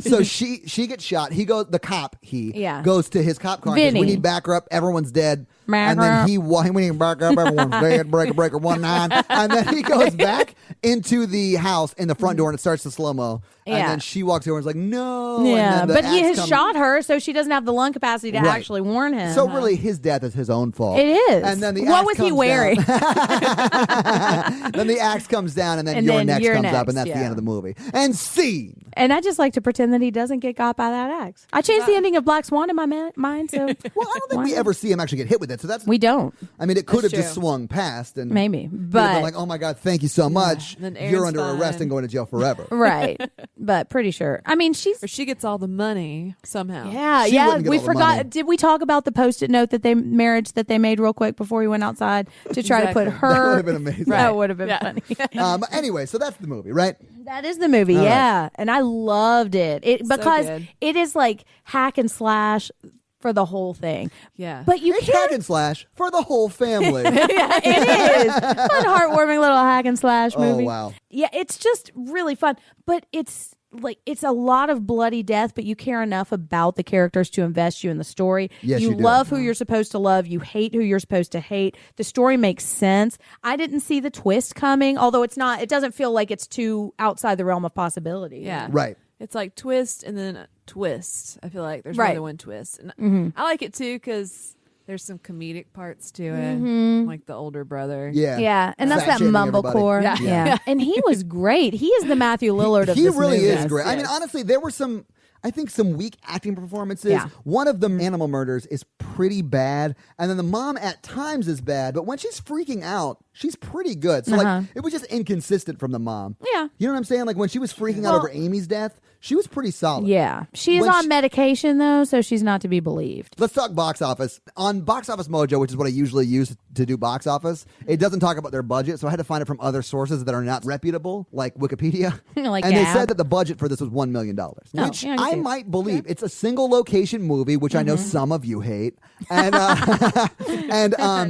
so she gets shot. He goes. The cop Yeah. goes to his cop car. and says, Vinny. We need backup. Everyone's dead. Backup. And then we need backup. Everyone's dead. Breaker 19. And then he goes back into the house in the front door and it starts to slow mo. And Yeah. then she walks over and is like, no. And Yeah, then the but he axe has comes- shot her, so she doesn't have the lung capacity to Right. actually warn him. So really, his death is his own fault. It is. And then the what axe was he comes wearing? down. Then the axe comes down, and then And your then next you're comes up, next, and that's the yeah. end of the movie. And scene. And I just like to pretend that he doesn't get got by that axe. I changed the ending of Black Swan in my mind, so Well, I don't think Why we not? ever see him actually get hit with it. So that's. we don't. I mean, it could have That's just true. swung past, and Maybe, he'd have but been like, "Oh my God, thank you so much. Then You're Aaron's under arrest fine. and going to jail forever." right. But pretty sure. I mean, she's Or she gets all the money somehow. yeah, She yeah. wouldn't get We all the forgot. money. Did we talk about the Post-it note that they made real quick before we went outside to try to put Exactly. her? That would have been amazing. That would have been Yeah. funny. Anyway, so that's the movie, right? That is the movie, All yeah. And I loved it. So Because good. it is like hack and slash for the whole thing. Yeah. But you It's can't. hack and slash for the whole family. Yeah, it is. Fun, heartwarming little hack and slash Oh movie. wow! Yeah, it's just really fun. But it's like it's a lot of bloody death, but you care enough about the characters to invest you in the story. Yes, you you do. love who you're supposed to love. You hate who you're supposed to hate. The story makes sense. I didn't see the twist coming, although it doesn't feel like it's too outside the realm of possibility. Yeah. Right. It's like twist and then a twist. I feel like there's Right. more than one twist. And I like it too because there's some comedic parts to it, like the older brother. Yeah. Yeah, and that's that Fat-shaming everybody. mumblecore. Yeah. Yeah. And he was great. He is the Matthew Lillard of He this really movie. is great. I mean, yes. honestly, there were some weak acting performances. Yeah. One of the animal murders is pretty bad, and then the mom at times is bad, but when she's freaking out, she's pretty good. So like, it was just inconsistent from the mom. Yeah. You know what I'm saying? Like when she was freaking out over Amy's death, she was pretty solid. Yeah. She is When on she- medication, though, so she's not to be believed. Let's talk box office. On Box Office Mojo, which is what I usually use to do box office, it doesn't talk about their budget, so I had to find it from other sources that are not reputable, like Wikipedia. Like and they Gab. said that the budget for this was $1 million, which yeah, I can I see it. might believe. It's a single location movie, which I know some of you hate. And,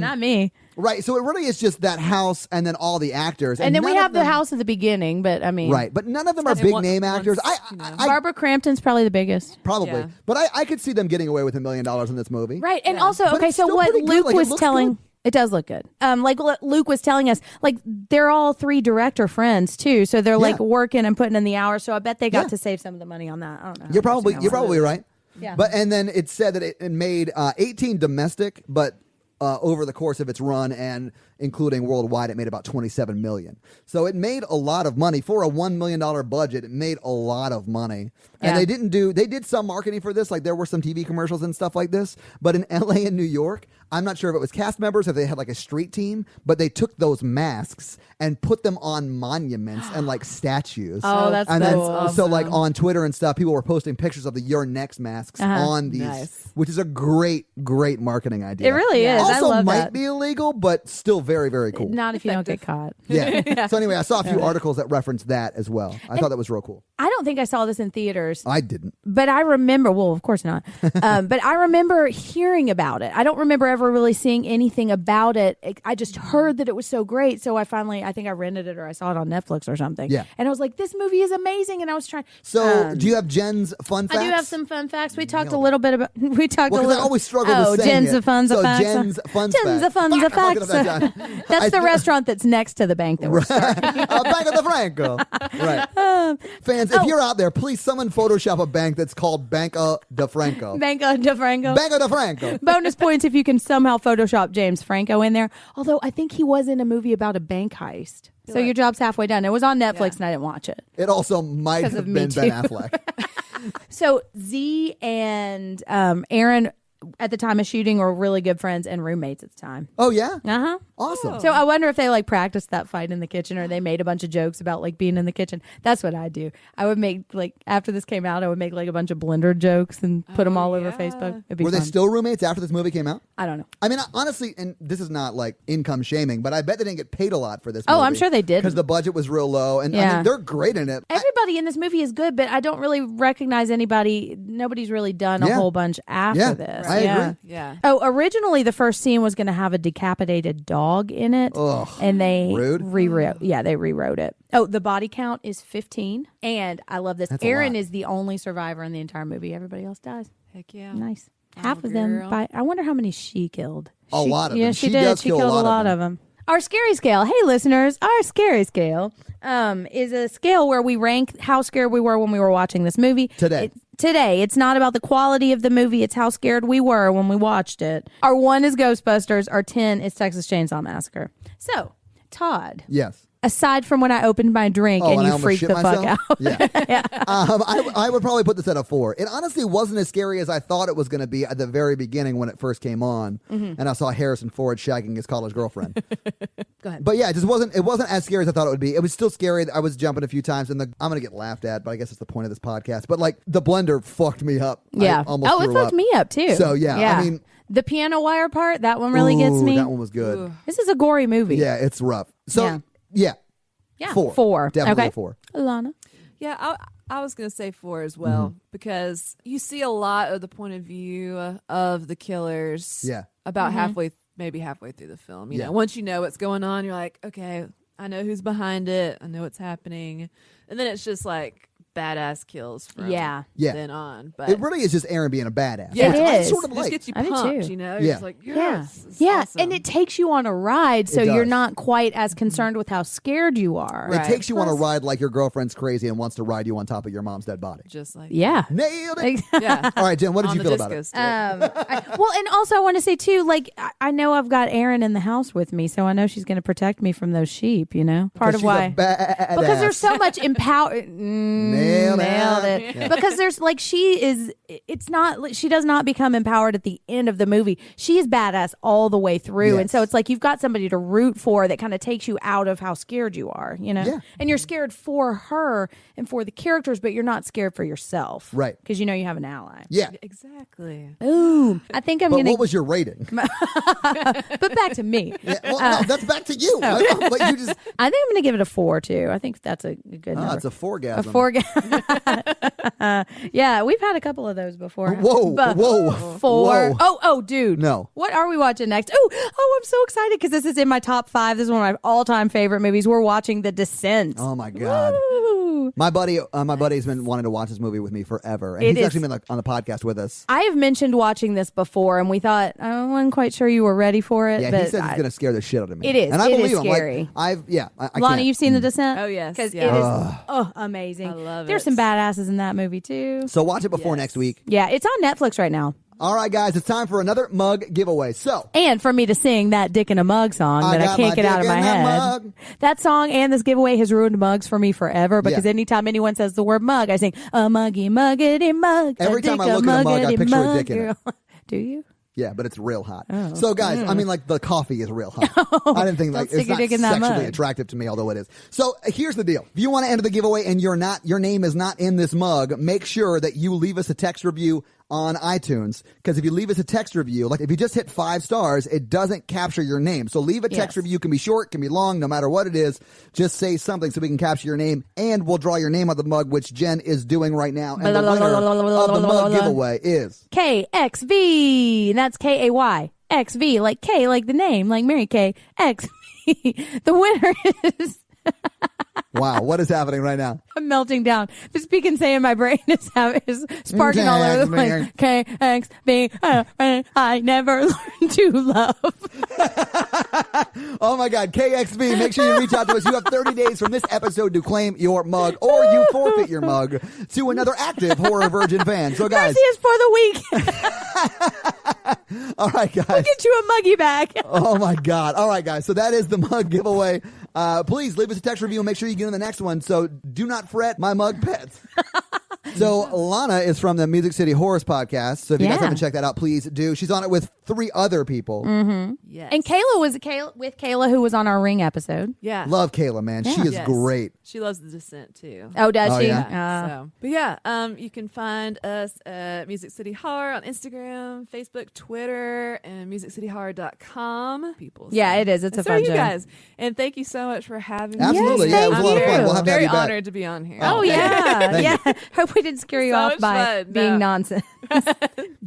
Not me. right, so it really is just that house and then all the actors. And then we none of have the them- house at the beginning, but I mean, Right, but none of them are And big one- name actors. once, I Barbara Crampton's probably the biggest. probably, Yeah. but I could see them getting away with $1 million in this movie. Right. And Yeah. also, But okay, it's so still what pretty good. Luke Like, it was looks telling, good. it does look good. Like what Luke was telling us, like they're all three director friends too. So they're like Yeah. working and putting in the hours. So I bet they got Yeah. to save some of the money on that. I don't know. You're probably right. Yeah. But and then it said that it made 18 domestic, but over the course of its run and including worldwide, it made about 27 million. So it made a lot of money for a $1 million budget. It made a lot of money, and Yeah. they did some marketing for this. Like there were some TV commercials and stuff like this. But in LA and New York, I'm not sure if it was cast members, if they had like a street team, but they took those masks and put them on monuments and like statues. Oh, that's and then cool. so like on Twitter and stuff, people were posting pictures of the Your Next masks on these, Nice. which is a great marketing idea. It really is. I Also love might that. be illegal, but still very, very cool. Not if you don't get caught. Yeah. So anyway, I saw a few articles that referenced that as well. I thought that was real cool. I don't think I saw this in theaters. I didn't. But I remember, well, of course not. But I remember hearing about it. I don't remember ever really seeing anything about it. I just heard that it was so great. So I think I rented it or I saw it on Netflix or something. Yeah. And I was like, this movie is amazing. And I was trying. So do you have Jen's fun facts? I do have some fun facts. We talked a Nailed it. little bit about. We talked Well, a because little. I always struggle with saying Jen's it. of Fun's So of Facts. Jen's Fun Jen's of Facts. Fun's of Fuck, I'm Facts. looking at that. That's the restaurant that's next to the bank that we're starting. Bank of the Franco. Right. Fans, if you're out there, please someone Photoshop a bank that's called Banco de Franco. Banco de Franco. Banco de Franco. Bonus points if you can somehow Photoshop James Franco in there. Although I think he was in a movie about a bank heist. So your job's halfway done. It was on Netflix and I didn't watch it. It also might 'Cause have of me been Ben too. Affleck. So Z and Aaron at the time of shooting were really good friends and roommates at the time. Oh, yeah? Uh-huh. Awesome. So I wonder if they like practiced that fight in the kitchen or they made a bunch of jokes about like being in the kitchen. That's what I do. I would make like after this came out, I would make like a bunch of blender jokes and put them all over yeah. Facebook. It'd be Were they fun. still roommates after this movie came out? I don't know. I mean, honestly, and this is not like income shaming, but I bet they didn't get paid a lot for this movie. Oh, I'm sure they did. Because the budget was real low. And I Yeah. mean, they're great in it. Everybody in this movie is good, but I don't really recognize anybody. Nobody's really done a Yeah. whole bunch after Yeah, this. I agree. Yeah. Oh, originally the first scene was going to have a decapitated dog in it, Ugh, and they rude. rewrote. Yeah, they rewrote it. Oh, the body count is 15, and I love this. That's a Aaron lot. is the only survivor in the entire movie. Everybody else dies. Heck yeah. Nice. Oh, Half of them. girl. I wonder how many she killed. A lot of yeah, them. she She did. does She kill a killed lot of them. Our scary scale. Hey, listeners, our scary scale is a scale where we rank how scared we were when we were watching this movie. Today. Today. It's not about the quality of the movie. It's how scared we were when we watched it. Our 1 is Ghostbusters. Our 10 is Texas Chainsaw Massacre. So, Todd, Yes. aside from when I opened my drink Oh, and I you almost freaked shit the myself? fuck out. Yeah. I would probably put this at a 4. It honestly wasn't as scary as I thought it was going to be at the very beginning when it first came on, and I saw Harrison Ford shagging his college girlfriend. Go ahead. But yeah, it wasn't as scary as I thought it would be. It was still scary. I was jumping a few times, and I'm going to get laughed at, but I guess it's the point of this podcast. But like the blender fucked me up. Yeah. I almost It threw fucked up. me up too. So yeah, I mean, the piano wire part, that one really gets ooh, me. That one was good. Ooh. This is a gory movie. Yeah, it's rough. So yeah, Yeah. 4. 4. Definitely okay. a 4. Lana. Yeah, I was going to say 4 as well because you see a lot of the point of view of the killers. Yeah. About maybe halfway through the film. You Yeah. know, once you know what's going on, you're like, okay, I know who's behind it. I know what's happening. And then it's just like badass kills from Yeah. then on. But It really is just Aaron being a badass. Yeah. Which It I is. sort of it just like. gets you I do pumped, too. you know? Yeah. You're just like, yes, this is Yeah, awesome. and it takes you on a ride, so It you're does. not quite as concerned with how scared you are. It Right. takes you on a Plus- ride like your girlfriend's crazy and wants to ride you on top of your mom's dead body. just like Yeah. Nailed it. yeah. All right, Jen, what did On you the feel about disco it? stick. Well, and also I want to say too, like I know I've got Erin in the house with me, so I know she's going to protect me from those sheep. You know, part Because of she's why. a badass. Because there's so much empower. Nailed it. Yeah. Because there's like she is. It's not. She does not become empowered at the end of the movie. She is badass all the way through, Yes. and so it's like you've got somebody to root for that kind of takes you out of how scared you are. You know, Yeah. and you're scared for her and for the characters, but you're not scared for yourself, Right. Because you know you have an ally. Yeah. Exactly. Ooh, I think I'm But gonna. what was your rating? But back to me. Yeah, well, no, that's back to you. But you just, I think I'm going to give it a 4 too. I think that's a good number. it's a foregasm. A 4. Yeah, we've had a couple of those before. Whoa, But whoa, 4. whoa. Oh, dude. No. What are we watching next? Oh, I'm so excited because this is in my top 5. This is one of my all-time favorite movies. We're watching The Descent. Oh my God. Woo. My buddy's been wanting to watch this movie with me forever, and It he's is- actually been on the podcast with us. I have mentioned watching this before, and we thought I wasn't quite sure you were ready for it. Yeah, but he said it's going to scare the shit out of me. It is. and I It believe is him. scary. Like, I Lana, can't. you've seen The Descent? Oh, yes. Because Yeah. it is amazing. I love There's it. some badasses in that movie too. So watch it before Yes. next week. Yeah, it's on Netflix right now. All right, guys, it's time for another mug giveaway. So And for me to sing that Dick in a Mug song I that I got can't my get out of dick my in that head. mug. That song and this giveaway has ruined mugs for me forever because Yeah. anytime anyone says the word mug, I sing a muggy muggity mug. Every dick time I look at a mug, I muggity picture a mug, dick in it. girl. Do you? yeah, but it's real hot. So guys, I mean, like the coffee is real hot. I didn't think like stick it's your not dick in that sexually mug. attractive to me, although it is. So here's the deal: if you want to enter the giveaway and your name is not in this mug, make sure that you leave us a text review on iTunes, because if you leave us a text review, like if you just hit 5 stars, it doesn't capture your name. So leave a text Yes. review. Can be short, can be long, no matter what it is. Just say something so we can capture your name, and we'll draw your name on the mug, which Jen is doing right now. And the winner of the mug giveaway is KXV. And that's KAY. XV, like K, like the name, like Mary Kay. XV. The winner is. wow. What is happening right now? I'm melting down. The speak and say in my brain is sparking all over the place. K, X, B, I never learned to love. Oh my God, KXV, make sure you reach out to us. You have 30 days from this episode to claim your mug, or you forfeit your mug to another active Horror Virgin fan. So guys, Mercy is for the weak. all right guys. Get you a muggy bag. Oh my God. All right guys, so that is the mug giveaway. Please leave us a text review and make sure you get in the next one. So do not fret, my mug pets. So Lana is from the Music City Horrors podcast. So if you guys Yeah. haven't checked that out, please do. She's on it with 3 other people. Yes. And Kayla was with Kayla, who was on our Ring episode. Yeah. Love Kayla, man. She is Yes. great. She loves The Descent too. Oh, does Oh, she? yeah? So, but yeah, you can find us at Music City Horror on Instagram, Facebook, Twitter, and musiccityhorror.com. People, Yeah, it is. It's a so fun you show. guys, and thank you so much for having me. Absolutely. Yes, Yeah, it was a lot of thank fun. you. We'll have to have Very you back. honored to be on here. Oh, yeah. Yeah. Hope we didn't scare you So off much by fun. being No. nonsense.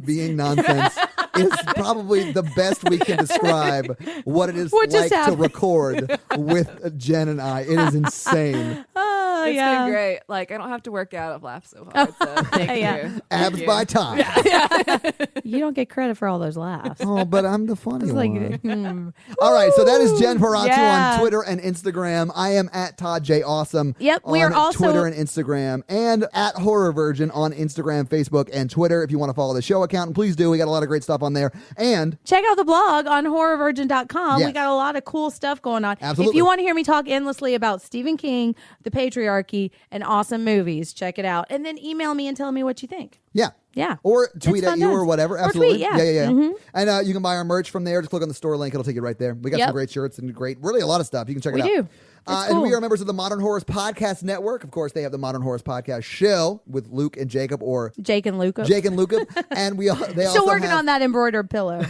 Being nonsense is probably the best we can describe what it is What just like to happened? record with Jen and I. It is insane. Oh, It's yeah. been great. Like, I don't have to work out. I've laughed so hard. So thank Yeah. you. Abs Thank by you. time. You don't get credit for all those laughs. Oh, but I'm the funny It's like, one. All right, so that is Jen Paratu Yeah. on Twitter and Instagram. I am at Todd J. Awesome. Yep, we on are also- Twitter and Instagram, and at Horror Virgin on Instagram, Facebook, and Twitter. If you want to follow the show account, and please do. We got a lot of great stuff on there. And check out the blog on horrorvirgin.com. Yes. We got a lot of cool stuff going on. Absolutely. If you want to hear me talk endlessly about Stephen King, the patriarchy, and awesome movies, check it out. And then email me and tell me what you think. yeah. Yeah. Or tweet It's at fun you times. or whatever. Or Absolutely. tweet, yeah. Mm-hmm. And you can buy our merch from there. Just click on the store link. It'll take you right there. We got Yep. some great shirts and really a lot of stuff. You can check We it out. do. It's And cool. we are members of the Modern Horrors Podcast Network. Of course, they have the Modern Horrors Podcast Show with Luke and Jacob, or Jake and Luca. Jake and Luca. And they Still also working have, on that embroidered pillow.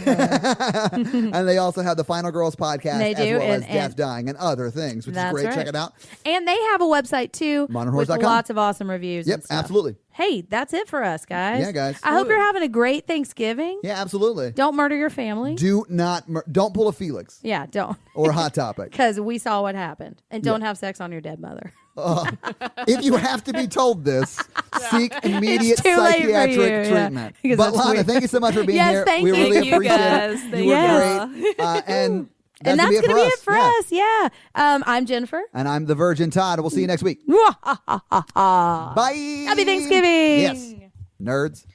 and they also have the Final Girls Podcast, They as do, well as and- Death, Dying, and other things, which is That's great. right. Check it out. And they have a website too with ModernHorrors.com. lots of awesome reviews. Yep, and stuff. absolutely. Hey, that's it for us, guys. Yeah, guys. I hope you're having a great Thanksgiving. Yeah, absolutely. Don't murder your family. Don't pull a Felix. Yeah, don't. Or a Hot Topic. Because we saw what happened. And don't have sex on your dead mother. If you have to be told this, seek immediate It's too late for psychiatric you, yeah. treatment. Because But that's Lana, weird. thank you so much for being Yes, here. thank we you. really Thank you, appreciate guys. it. Thank You were you. great. And And that's going to be it for us. Yeah. I'm Jennifer. And I'm the Virgin Todd. We'll see you next week. Bye. Bye. Happy Thanksgiving. Yes. Nerds.